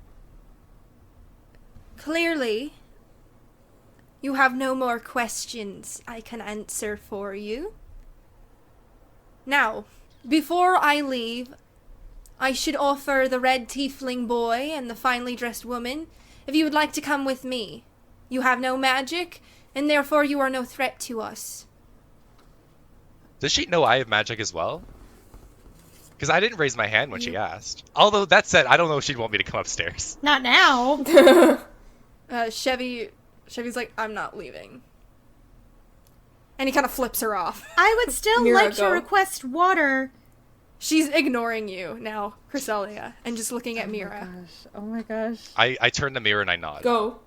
clearly, you have no more questions I can answer for you. Now, before I leave, I should offer the red tiefling boy and the finely dressed woman if you would like to come with me. You have no magic, and therefore you are no threat to us. Does she know I have magic as well? Because I didn't raise my hand when she asked. Although, that said, I don't know if she'd want me to come upstairs. Not now. Chevy's like, "I'm not leaving." And he kind of flips her off. I would still Mira, like to go. request water. She's ignoring you now, Cresselia, and just looking at Mira. Oh my gosh. I turn the mirror and I nod. Go.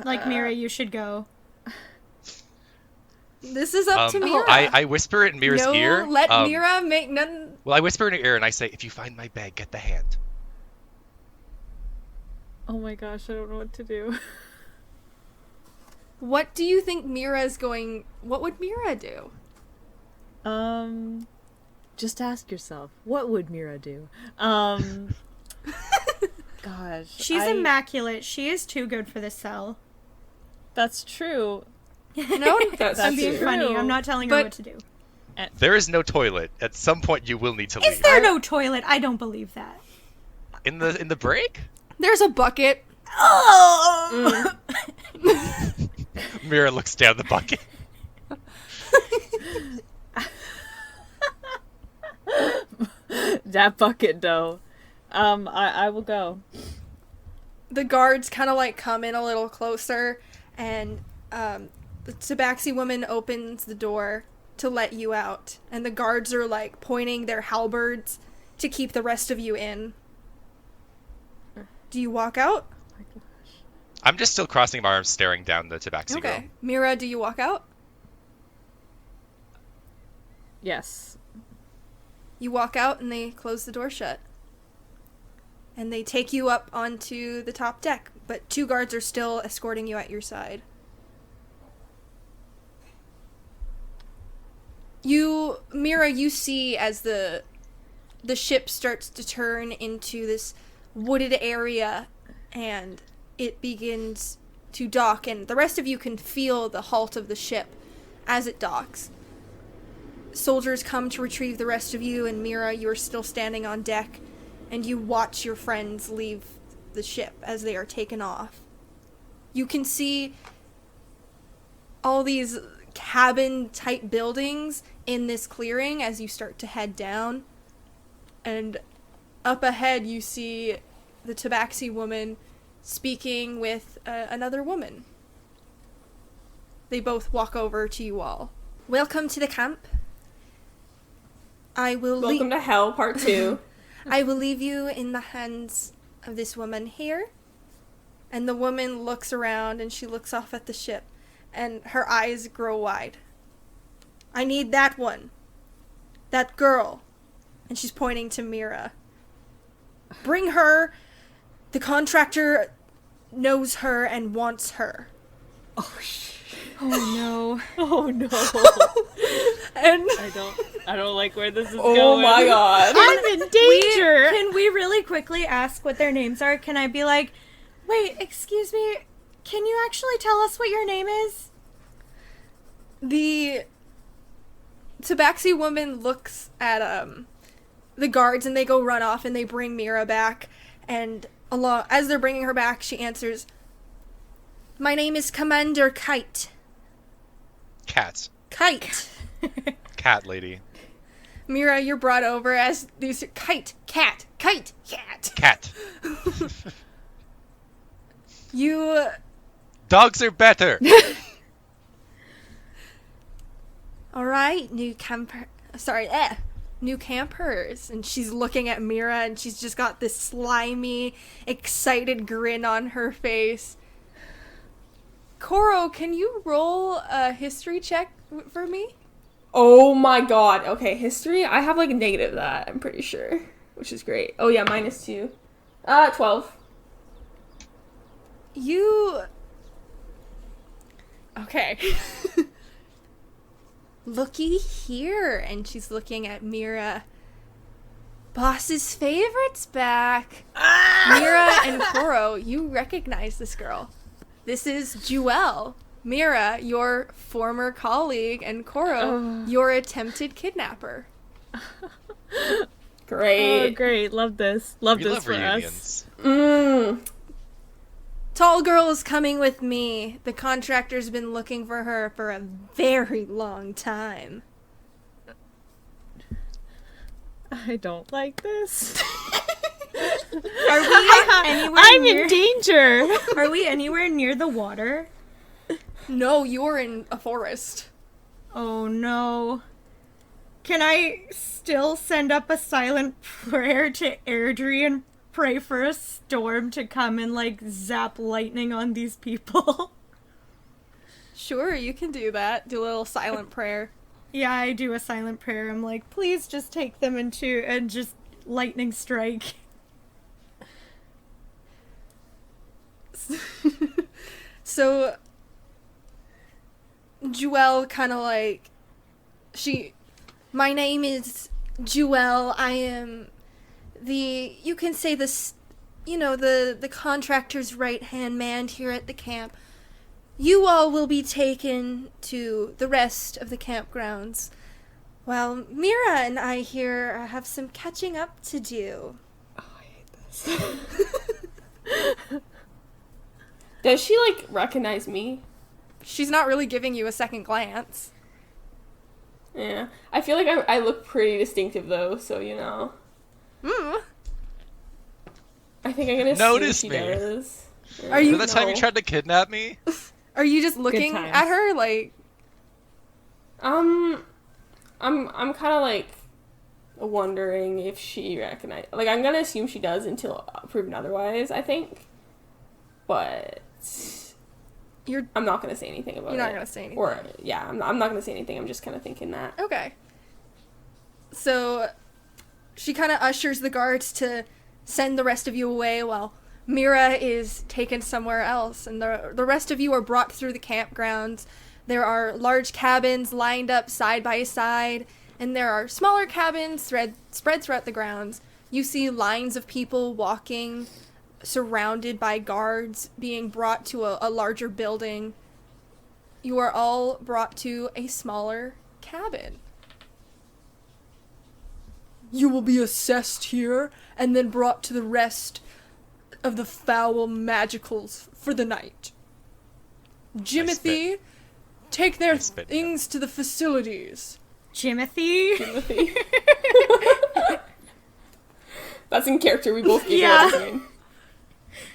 Like, Mira, you should go. This is up to Mira. I whisper it in Mira's no, ear. let Mira make none. Well, I whisper in her ear and I say, "If you find my bag, get the hand." Oh my gosh, I don't know what to do. What do you think Mira is going? What would Mira do? Just ask yourself, what would Mira do? Gosh. She's immaculate. She is too good for the cell. That's true. No, That's I'm being true. funny. I'm not telling her But- what to do. There is no toilet. At some point, you will need to Is leave. there no toilet? I don't believe that. In the break? there's a bucket. Oh! Mira looks down the bucket. That bucket, though. I will go. The guards kind of like come in a little closer, and the Tabaxi woman opens the door to let you out, and the guards are like pointing their halberds to keep the rest of you in. Do you walk out? I'm just still crossing my arms, staring down the Tabaxi girl. Okay. Mira, do you walk out? Yes. You walk out and they close the door shut. And they take you up onto the top deck, but 2 guards are still escorting you at your side. Mira, you see as the ship starts to turn into this wooded area and it begins to dock, and the rest of you can feel the halt of the ship as it docks. Soldiers come to retrieve the rest of you, and Mira, you're still standing on deck, and you watch your friends leave the ship as they are taken off. You can see all these cabin-type buildings in this clearing as you start to head down, and up ahead you see the Tabaxi woman speaking with another woman. They both walk over to you all. Welcome to the camp. I will Welcome to Hell, Part 2. I will leave you in the hands of this woman here. And the woman looks around and she looks off at the ship, and her eyes grow wide. I need that one. That girl. And she's pointing to Mira. Bring her. The contractor knows her and wants her. Oh no. Oh no. And I don't like where this is Oh going. my god. I'm in danger. Can we really quickly ask what their names are? Can I be like, wait, excuse me, can you actually tell us what your name is? the Tabaxi woman looks at the guards, and they go run off, and they bring Mira back, and as they're bringing her back, she answers, "My name is Commander Kite." Cat. Kite. Cat lady. Mira, you're brought over as these Kite, cat, Kite, cat. Cat. You Dogs are better. all right, new campers, and she's looking at Mira, and she's just got this slimy, excited grin on her face. Koro, can you roll a history check for me? Oh my god. Okay, history? I have like a negative that, I'm pretty sure. Which is great. Oh yeah, -2. 12. Okay. Looky here, and she's looking at Mira. Boss's favorite's back. Mira and Koro, you recognize this girl. This is Jewel. Mira, your former colleague, and Koro, your attempted kidnapper. Great. Oh, great. Love this. Love We this love for us. reunions. Tall girl is coming with me. The contractor's been looking for her for a very long time. I don't like this. Are we anywhere I'm near? in danger. Are we anywhere near the water? No, you're in a forest. Oh no. Can I still send up a silent prayer to Airdrie and pray for a storm to come and like zap lightning on these people? Sure, you can do that. Do a little silent prayer. Yeah, I do a silent prayer. I'm like, please just take them into and just lightning strike. So, Jewel kind of like, my name is Jewel. I am you can say the contractor's right-hand man here at the camp. You all will be taken to the rest of the campgrounds, while Mira and I here have some catching up to do. Oh, I hate this. Does she, recognize me? She's not really giving you a second glance. Yeah. I feel like I look pretty distinctive, though, so, I think I'm gonna Notice see me. if she does. Are you- Remember that time you No. tried to kidnap me? Are you just looking times. at her like... I'm kind of, wondering if she recognizes... I'm gonna assume she does until proven otherwise, I think. But... I'm not gonna say anything about it. You're not gonna say anything. Or, yeah, I'm not gonna say anything. I'm just kind of thinking that. Okay. So, she kind of ushers the guards to send the rest of you away while Mira is taken somewhere else. And the rest of you are brought through the campgrounds. There are large cabins lined up side by side, and there are smaller cabins spread throughout the grounds. You see lines of people walking, surrounded by guards, being brought to a larger building. You are all brought to a smaller cabin. You will be assessed here, and then brought to the rest of the foul magicals for the night. Jimothy, take their spit. things to the facilities. Jimothy? Timothy. That's in character. We both gave Yeah. her that name.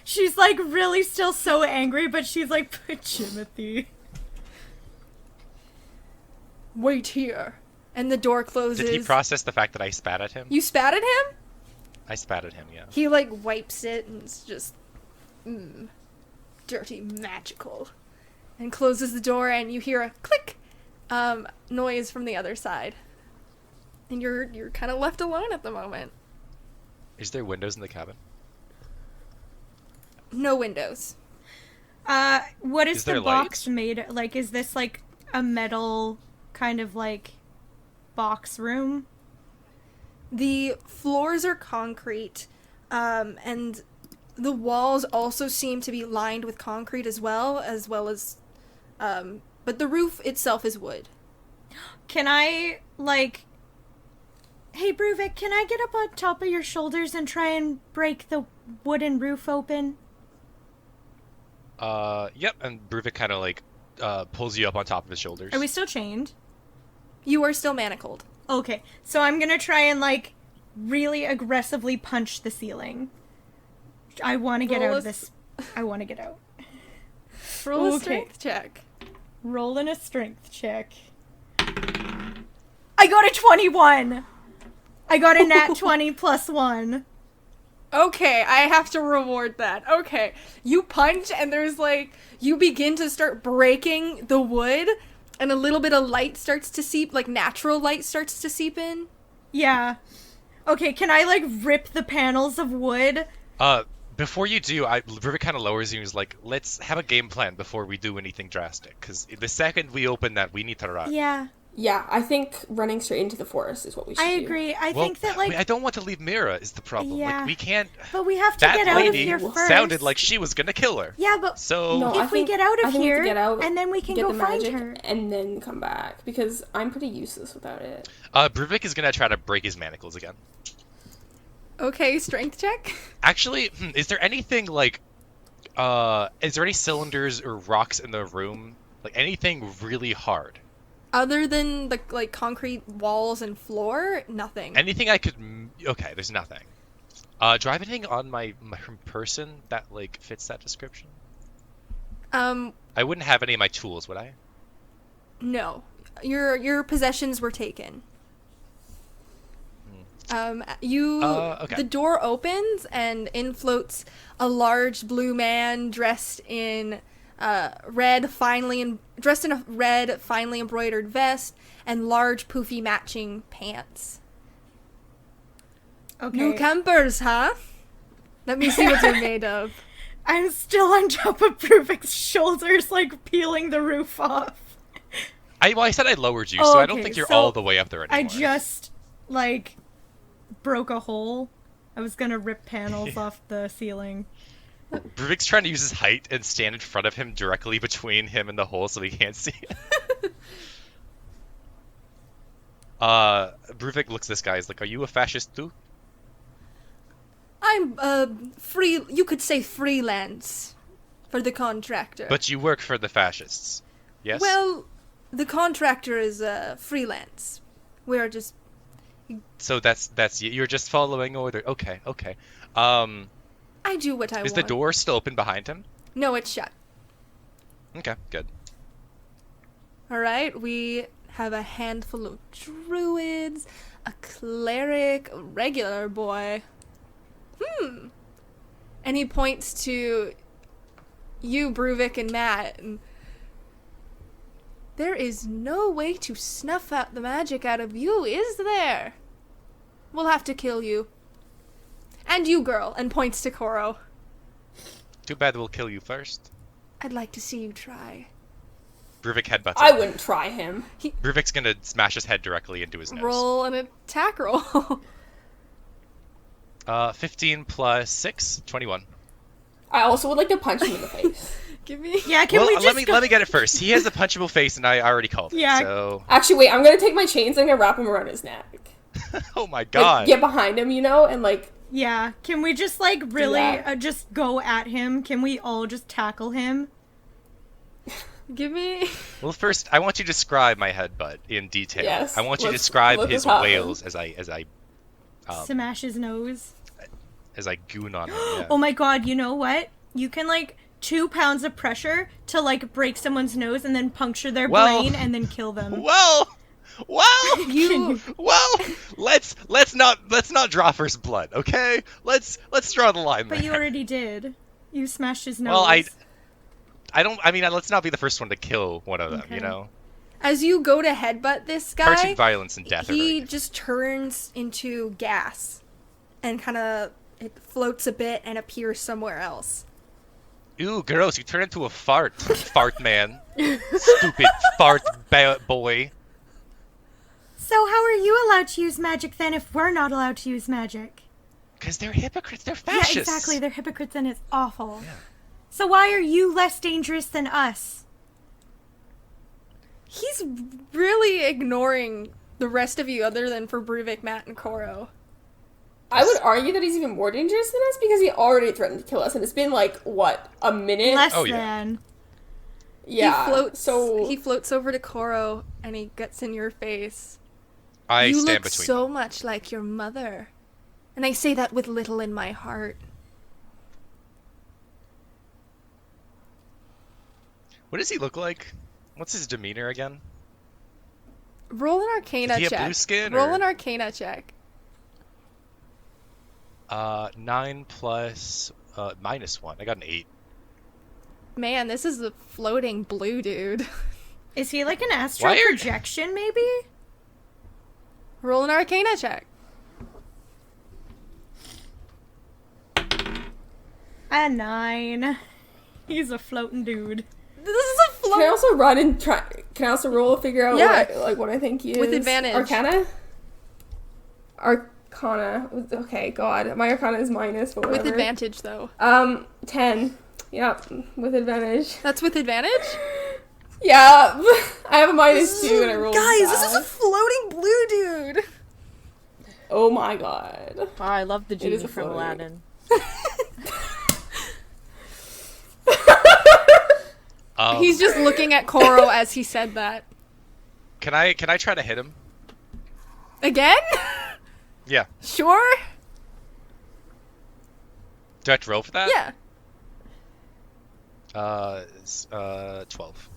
She's really still so angry, but she's like, Jimothy. Wait here. And the door closes. Did he process the fact that I spat at him? You spat at him? I spat at him, yeah. He wipes it and it's just dirty magical. And closes the door and you hear a click noise from the other side. And you're kind of left alone at the moment. Is there windows in the cabin? No windows. What is Is the there box lights? made? Is this a metal kind of box room? The floors are concrete, and the walls also seem to be lined with concrete as well as, but the roof itself is wood. Can I, hey, Bruvik, can I get up on top of your shoulders and try and break the wooden roof open? Yep, and Bruvik kind of pulls you up on top of his shoulders. Are we still chained? You are still manacled. Okay, so I'm gonna try and, really aggressively punch the ceiling. I want to get Roll out a of this. I want to get out. Roll a Okay. strength check. Rolling a strength check. I got a 21! I got a nat 20 plus 1. Okay, I have to reward that. Okay, you punch and there's you begin to start breaking the wood and a little bit of light starts to seep, natural light starts to seep in. Yeah. Okay, can I, rip the panels of wood? Before you do, Bruvik kind of lowers you and is like, let's have a game plan before we do anything drastic, because the second we open that, we need to run. Yeah, Yeah, I think running straight into the forest is what we should I do. agree. I Well, think that, I don't want to leave Mira is the problem. Yeah. We can't... but we have to That get out of lady here first. sounded like she was gonna kill her. Yeah, but So... No, I if we think- get out I of think we have here, to get out, and then we can get go the find magic, her. and then come back, because I'm pretty useless without it. Bruvik is gonna try to break his manacles again. Okay, strength check. Actually, is there anything is there any cylinders or rocks in the room? Anything really hard? Other than the concrete walls and floor, nothing. Anything I could... Okay, there's nothing. Do I have anything on my person that, fits that description? I wouldn't have any of my tools, would I? No. Your possessions were taken. Okay. The door opens and in floats a large blue man dressed in dressed in a red finely embroidered vest and large poofy matching pants. Okay. New campers, huh? Let me see what you're made of. I'm still on top of Bruvik's shoulders, peeling the roof off. I said I lowered you, so I don't Okay, think you're so all the way up there anymore. I just, broke a hole I was gonna rip panels off the ceiling. Bruvik's trying to use his height and stand in front of him directly between him and the hole so he can't see it. Bruvik looks at this guy. He's like, "Are you a fascist too?" I'm free. You could say freelance for the contractor. But you work for the fascists, yes? Well, the contractor is freelance. We're just. So that's you're just following order. Okay. I do what I want. Is the door still open behind him? No, it's shut. Okay, good. All right, we have a handful of druids, a cleric, a regular boy. And he points to you, Bruvik, and Matt. And there is no way to snuff out the magic out of you, is there? We'll have to kill you. And you, girl, and points to Koro. Too bad we'll kill you first. I'd like to see you try. Bruvik headbutts I him. wouldn't try him. Bruvik's gonna smash his head directly into his nose. Roll an attack roll. 15 plus 6, 21. I also would like to punch him in the face. Give me. Yeah, can Well, we just let me get it first. He has a punchable face, and I already called it. Yeah. So, Actually, wait, I'm gonna take my chains and I'm gonna wrap them around his neck. oh my Like, god. get behind him, you know, and like, Yeah, can we just like really that. just go at him? Can we all just tackle him? Give me. Well, first, I want you to describe my headbutt in detail. Yes, I want you to let's describe let his this happen. wails as I Smash his nose. goon on him. Yeah. Oh my god, you know what? You can like 2 pounds of pressure to like break someone's nose and then puncture their Well- brain and then kill them. Well, You. let's not draw first blood, okay? Let's draw the line But there. you already did. You smashed his nose. Well, let's not be the first one to kill one of them, Okay. you know? As you go to headbutt this guy, Cartoon violence and death are he very just turns into gas and kind of it floats a bit and appears somewhere else. Ooh, gross, you turn into a fart. Fart man. Stupid fart boy. So how are you allowed to use magic then if we're not allowed to use magic? Because they're hypocrites, they're fascists. Yeah, exactly. They're hypocrites and it's awful. So why are you less dangerous than us? He's really ignoring the rest of you other than for Bruvik, Matt, and Koro. I would argue that he's even more dangerous than us because he already threatened to kill us, and it's been like, what, a minute? Less Oh, yeah. than. Yeah. He floats over to Koro and he gets in your face. I You stand look between so much like your mother. And I say that with little in my heart. What does he look like? What's his demeanor again? Roll an Arcana Does he have check. blue skin, Roll or- an Arcana check. 9 plus -1. I got an 8. Man, this is a floating blue dude. Is he like an astral Why are- projection maybe? Roll an Arcana check. A 9. He's a floating dude. This is a Can I also run and try? Can I also roll to figure out Yeah. what I think he is? With advantage. Arcana? Arcana. Okay, God. My Arcana is minus, but with whatever. advantage though. 10. Yep, with advantage. That's with advantage? Yeah, I have a -2 and I rolled Guys, this is a bad. floating blue dude. Oh my God. Oh, I love the is genie a from floating. Aladdin. He's just looking at Koro as he said that. Can I try to hit him? Again? Yeah. Sure? Do I have to roll for that? Yeah. 12.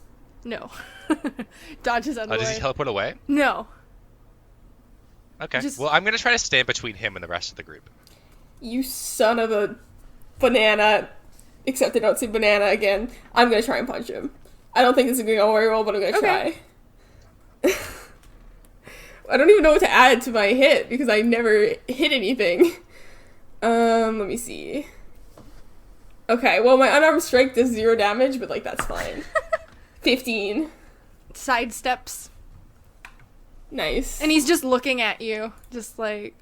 No. Dodges out of the Does way. he teleport away? No. Okay. Just- Well, I'm gonna try to stand between him and the rest of the group. You son of a banana. Except I don't say banana again. I'm gonna try and punch him. I don't think this is gonna go very well, but I'm gonna Okay. try. I don't even know what to add to my hit because I never hit anything. Let me see. Okay, well my unarmed strike does 0 damage, but like that's fine. 15. Sidesteps. Nice. And he's just looking at you. Just like,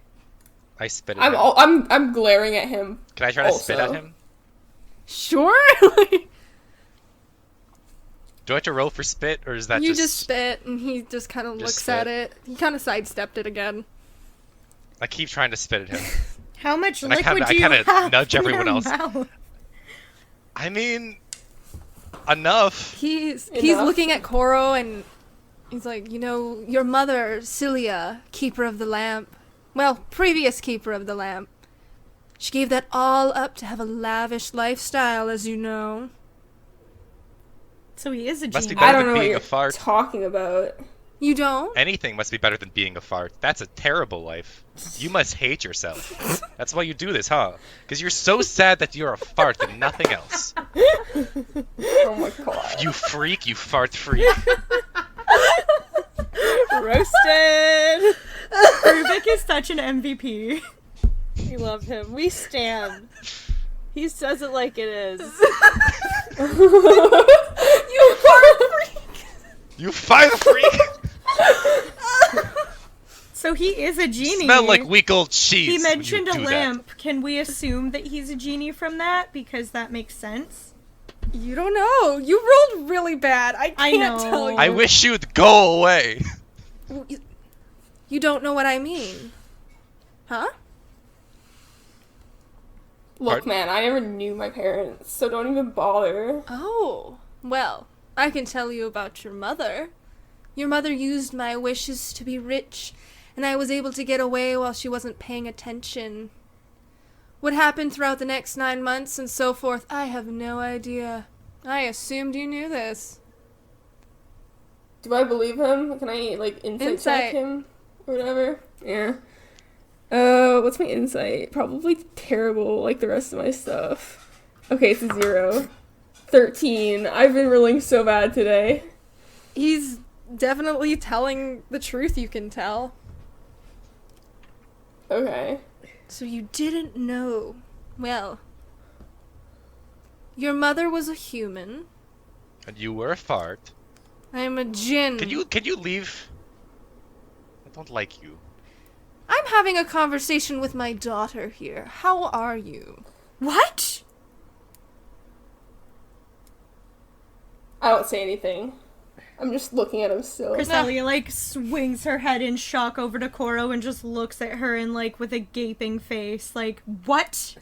I spit at him. I'm glaring at him. Can I try to spit at also. him? Sure. Do I have to roll for spit, or is that You just spit, and he just kind of looks at spit? it. He kind of sidestepped it again. I keep trying to spit at him. How much And I liquid kinda- do you I kinda have nudge in everyone your else. mouth? I mean, enough. He's Enough. looking at Koro, and he's like, you know, your mother, Cilia, keeper of the lamp. Well, previous keeper of the lamp. She gave that all up to have a lavish lifestyle, as you know. So he is a Must be genie. better I don't than know what being you're a fart. talking about. You don't? Anything must be better than being a fart. That's a terrible life. You must hate yourself. That's why you do this, huh? Because you're so sad that you're a fart and nothing else. Oh my god. You freak, you fart freak. Roasted. Rubik is such an MVP. We love him. We stan. He says it like it is. You fart freak! You fart freak! So he is a genie. Smell like week old cheese. He when you mentioned a do that. lamp. Can we assume that he's a genie from that? Because that makes sense. You don't know. You rolled really bad. I I can't know. tell you. I wish you'd go away. You don't know what I mean. Huh? Look, Pardon? man, I never knew my parents, so don't even bother. Oh, well, I can tell you about your mother. Your mother used my wishes to be rich, and I was able to get away while she wasn't paying attention. What happened throughout the next 9 months and so forth, I have no idea. I assumed you knew this. Do I believe him? Can I, like, insight check Insight. him? Or whatever? Yeah. What's my insight? Probably terrible, like the rest of my stuff. Okay, it's a 0. 13. I've been rolling so bad today. He's definitely telling the truth, you can tell. Okay. So you didn't know. Well, your mother was a human. And you were a fart. I'm a djinn. Can you leave? I don't like you. I'm having a conversation with my daughter here. How are you? What? I don't say anything. I'm just looking at him still. Cresselia, like, swings her head in shock over to Koro and just looks at her and, like, with a gaping face. Like, what?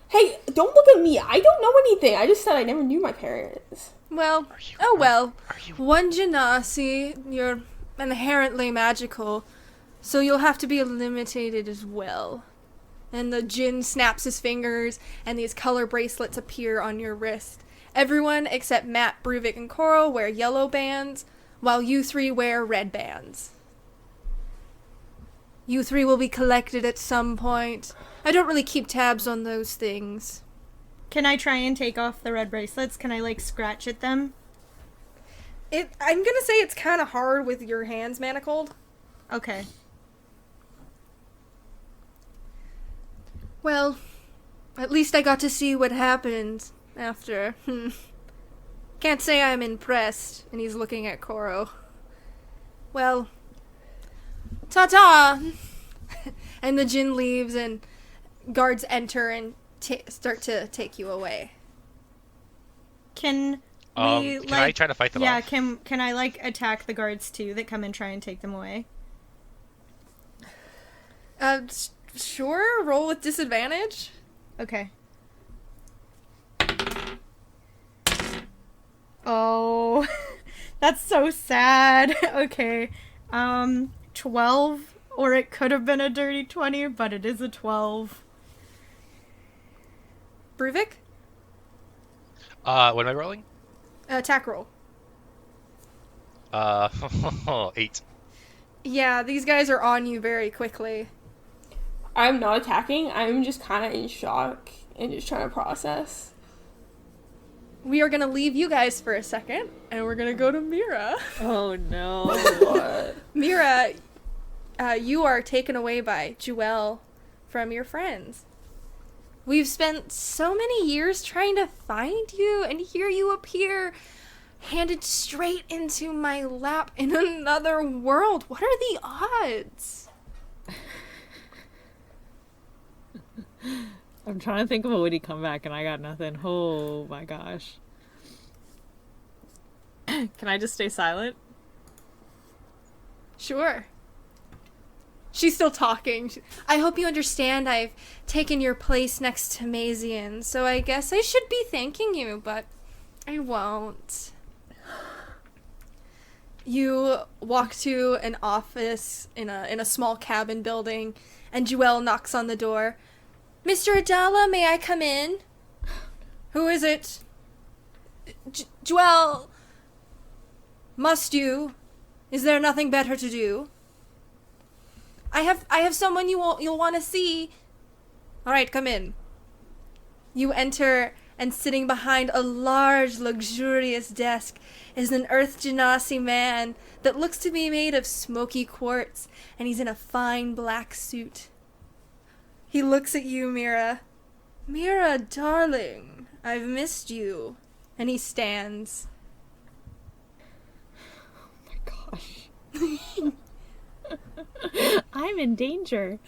Hey, don't look at me. I don't know anything. I just said I never knew my parents. Well, you- oh well. Are you? One genasi, you're inherently magical, so you'll have to be limited as well. And the djinn snaps his fingers, and these color bracelets appear on your wrist. Everyone except Matt, Bruvik, and Coral wear yellow bands, while you three wear red bands. You three will be collected at some point. I don't really keep tabs on those things. Can I try and take off the red bracelets? Can I, like, scratch at them? I'm gonna say it's kind of hard with your hands manacled. Okay. Well, at least I got to see what happened after. Can't say I'm impressed. And he's looking at Koro. Well, ta-ta! And the djinn leaves and guards enter and start to take you away. Can we, Can I try to fight them yeah, off? can I, like, attack the guards, too, that come and try and take them away? Sure, roll with disadvantage. Okay. Oh, that's so sad. Okay. 12, or it could have been a dirty 20, but it is a 12. Bruvik, What am I rolling? attack roll. 8. Yeah, these guys are on you very quickly. I'm not attacking. I'm just kind of in shock and just trying to process. We are gonna leave you guys for a second, and we're gonna go to Mira. Oh no. What? Mira, you are taken away by Jewel from your friends. We've spent so many years trying to find you, and here you appear, handed straight into my lap in another world. What are the odds? I'm trying to think of a witty comeback and I got nothing. Oh my gosh. Can I just stay silent? Sure. She's still talking. I hope you understand I've taken your place next to Mazian, so I guess I should be thanking you, but I won't. You walk to an office in a small cabin building, and Jewel knocks on the door. Mr. Adala, may I come in? Who is it? Jewel, must you? Is there nothing better to do? I have someone you'll want to see. All right, come in. You enter, and sitting behind a large, luxurious desk is an Earth Genasi man that looks to be made of smoky quartz, and he's in a fine black suit. He looks at you, Mira. Mira, darling, I've missed you. And he stands. Oh my gosh. I'm in danger.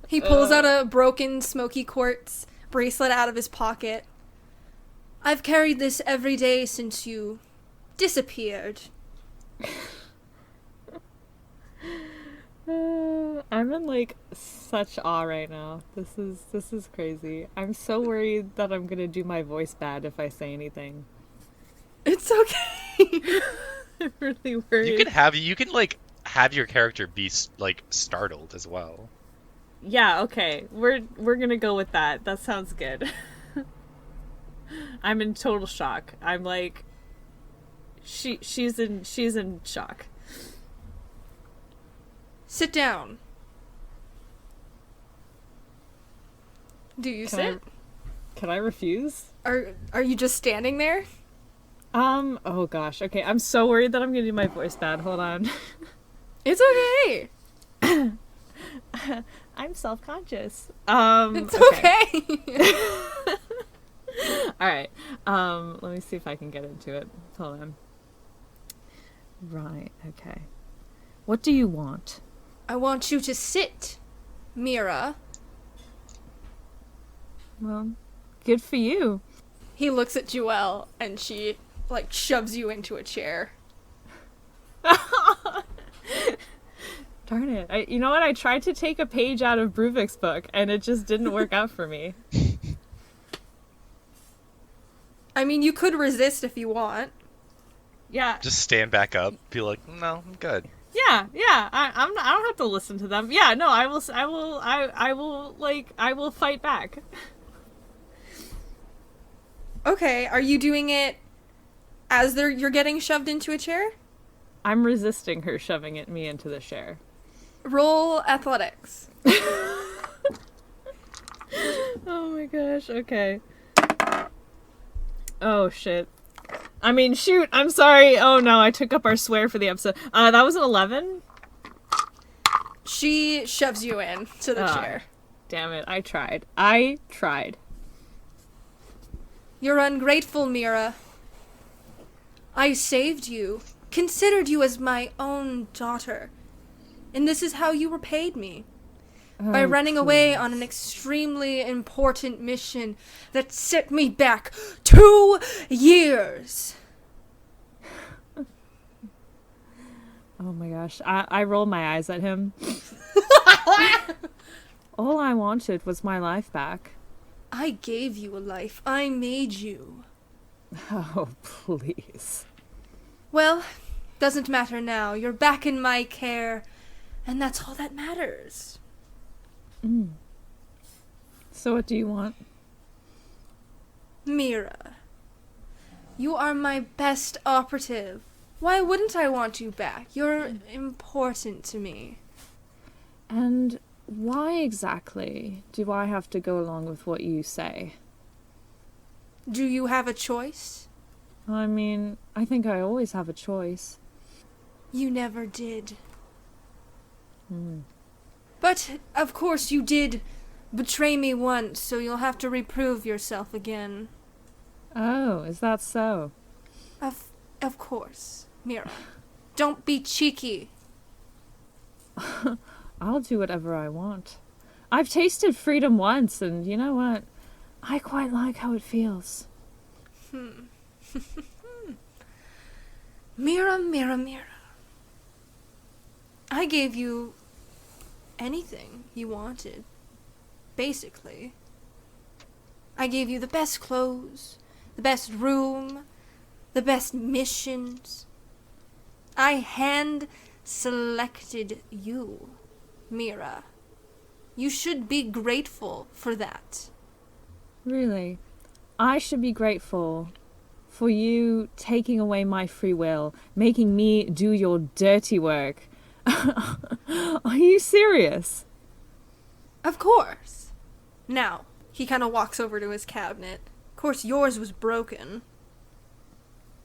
He pulls out a broken smoky quartz bracelet out of his pocket. I've carried this every day since you disappeared. I'm in like such awe right now. This is crazy. I'm so worried that I'm gonna do my voice bad if I say anything. It's okay. I'm really worried. You can like have your character be like startled as well. Yeah, okay. We're gonna go with that. That sounds good. I'm in total shock. I'm like she's in shock. Sit down. Do you sit? Can I refuse? Are you just standing there? Oh gosh. Okay, I'm so worried that I'm gonna do my voice bad. Hold on. It's okay. I'm self-conscious. It's okay. All right. Let me see if I can get into it. Hold on. Right. Okay. What do you want? I want you to sit, Mira. Well, good for you. He looks at Jewel, and she, like, shoves you into a chair. Darn it. You know what? I tried to take a page out of Bruvik's book, and it just didn't work out for me. I mean, you could resist if you want. Yeah. Just stand back up, be like, no, I'm good. Yeah. I don't have to listen to them. Yeah, no, I will fight back. Okay, are you doing it as you're getting shoved into a chair? I'm resisting her shoving me into the chair. Roll athletics. Oh my gosh, okay. Oh shit. I mean, shoot, I'm sorry. Oh no, I took up our swear for the episode. That was an 11? She shoves you in to the chair. Damn it, I tried. You're ungrateful, Mira. I saved you, considered you as my own daughter. And this is how you repaid me. By running away on an extremely important mission that set me back 2 years. Oh my gosh. I roll my eyes at him. All I wanted was my life back. I gave you a life. I made you. Oh, please. Well, doesn't matter now. You're back in my care, and that's all that matters. So what do you want? Mira, you are my best operative. Why wouldn't I want you back? You're important to me. And why exactly do I have to go along with what you say? Do you have a choice? I mean, I think I always have a choice. You never did. But, of course, you did betray me once, so you'll have to reprove yourself again. Oh, is that so? Of course, Mira. Don't be cheeky. I'll do whatever I want. I've tasted freedom once, and you know what? I quite like how it feels. Mira, Mira, Mira. I gave you anything you wanted, basically. I gave you the best clothes, the best room, the best missions. I hand-selected you, Mira. You should be grateful for that. Really? I should be grateful for you taking away my free will, making me do your dirty work. Are you serious? Of course. Now, he kind of walks over to his cabinet. Of course, yours was broken.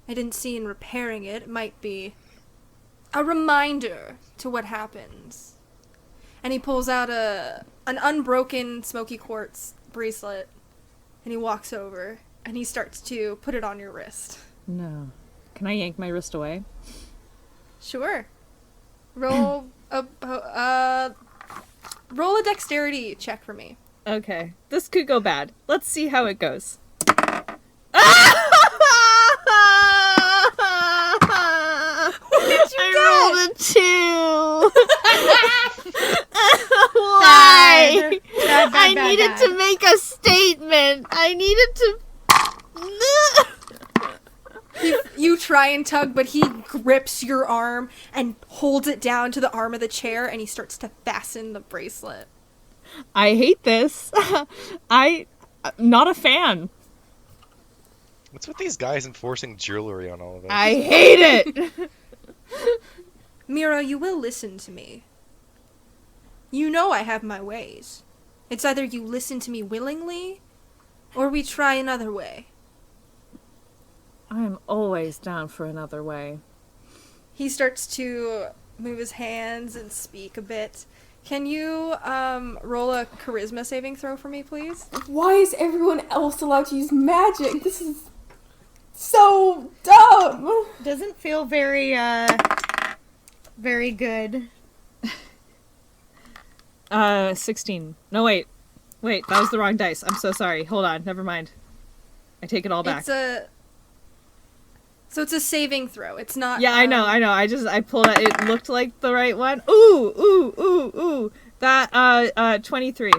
I didn't see in repairing it. It might be a reminder to what happens. And he pulls out an unbroken smoky quartz bracelet, and he walks over, and he starts to put it on your wrist. No. Can I yank my wrist away? Sure. Roll a dexterity check for me. Okay. This could go bad. Let's see how it goes. I rolled a 2. Why? I needed to make a statement. I needed to... You try and tug, but he grips your arm and holds it down to the arm of the chair, and he starts to fasten the bracelet. I hate this. I'm not a fan. What's with these guys enforcing jewelry on all of us? I hate it. Mira, you will listen to me. You know I have my ways. It's either you listen to me willingly, or we try another way. I'm always down for another way. He starts to move his hands and speak a bit. Can you roll a charisma saving throw for me, please? Why is everyone else allowed to use magic? This is so dumb. Doesn't feel very good. 16. No, wait, that was the wrong dice. I'm so sorry. Hold on, never mind. I take it all back. So it's a saving throw. It's not. Yeah, I know. I pulled it. It looked like the right one. Ooh. That 23.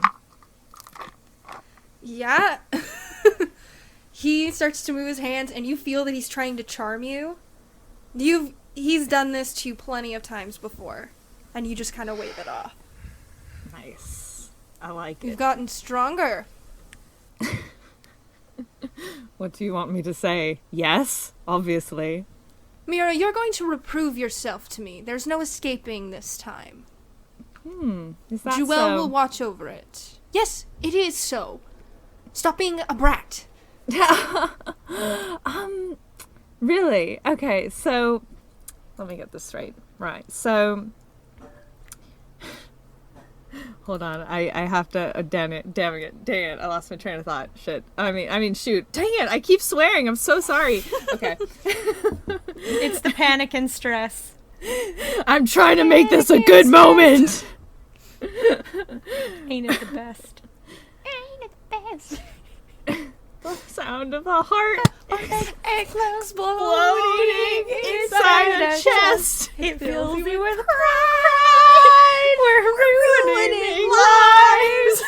Yeah. He starts to move his hands, and you feel that he's trying to charm you. He's done this to you plenty of times before, and you just kind of wave it off. Nice. I like You've it. gotten stronger. What do you want me to say? Yes, obviously. Mira, you're going to reprove yourself to me. There's no escaping this time. Is that Jewel so? will watch over it. Yes, it is so. Stop being a brat. Really? Okay, so let me get this straight. Right. So hold on. I have to dang it. I lost my train of thought. Shit. I mean shoot. Dang it. I keep swearing. I'm so sorry. Okay. It's the panic and stress. I'm trying to make this a good moment. Ain't it the best? Ain't it the best? The sound of a heart Exploding inside a chest. It fills me with pride. We're ruining lives.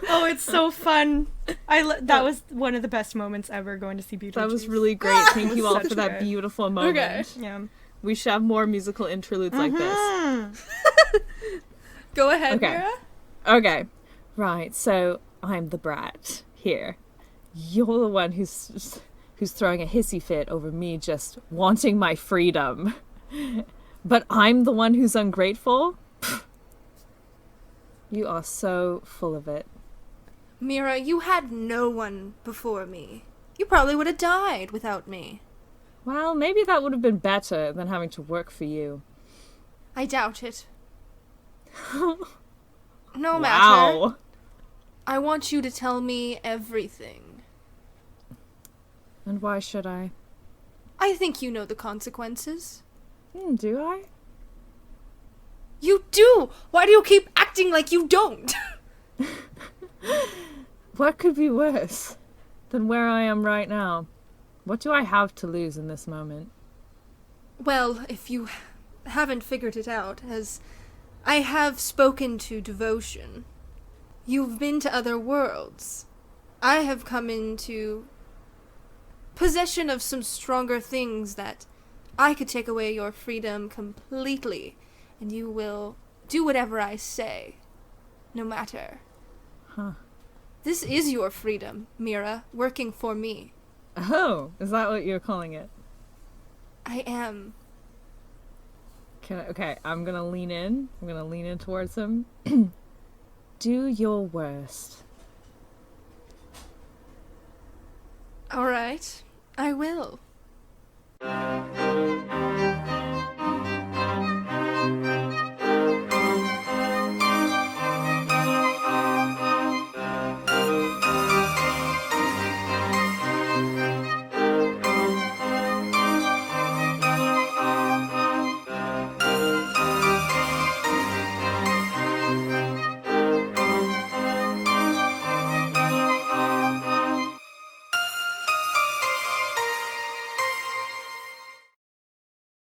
Oh, it's so fun. That was one of the best moments ever, going to see Beetlejuice. That was really great. Thank you all such for that good. beautiful moment. Okay. Yeah. We should have more musical interludes like this. Go ahead, Okay. Mira. Okay. Right, so I'm the brat here. You're the one who's throwing a hissy fit over me just wanting my freedom. But I'm the one who's ungrateful? You are so full of it. Mira, you had no one before me. You probably would have died without me. Well, maybe that would have been better than having to work for you. I doubt it. No matter. Wow. I want you to tell me everything. And why should I? I think you know the consequences. Do I? You do! Why do you keep acting like you don't? What could be worse than where I am right now? What do I have to lose in this moment? Well, if you haven't figured it out, as I have spoken to Devotion, you've been to other worlds. I have come into possession of some stronger things that I could take away your freedom completely, and you will do whatever I say, no matter. Huh. This is your freedom, Mira, working for me. Oh, is that what you're calling it? I am. Okay, I'm gonna lean in. I'm gonna lean in towards him. Do your worst. All right, I will.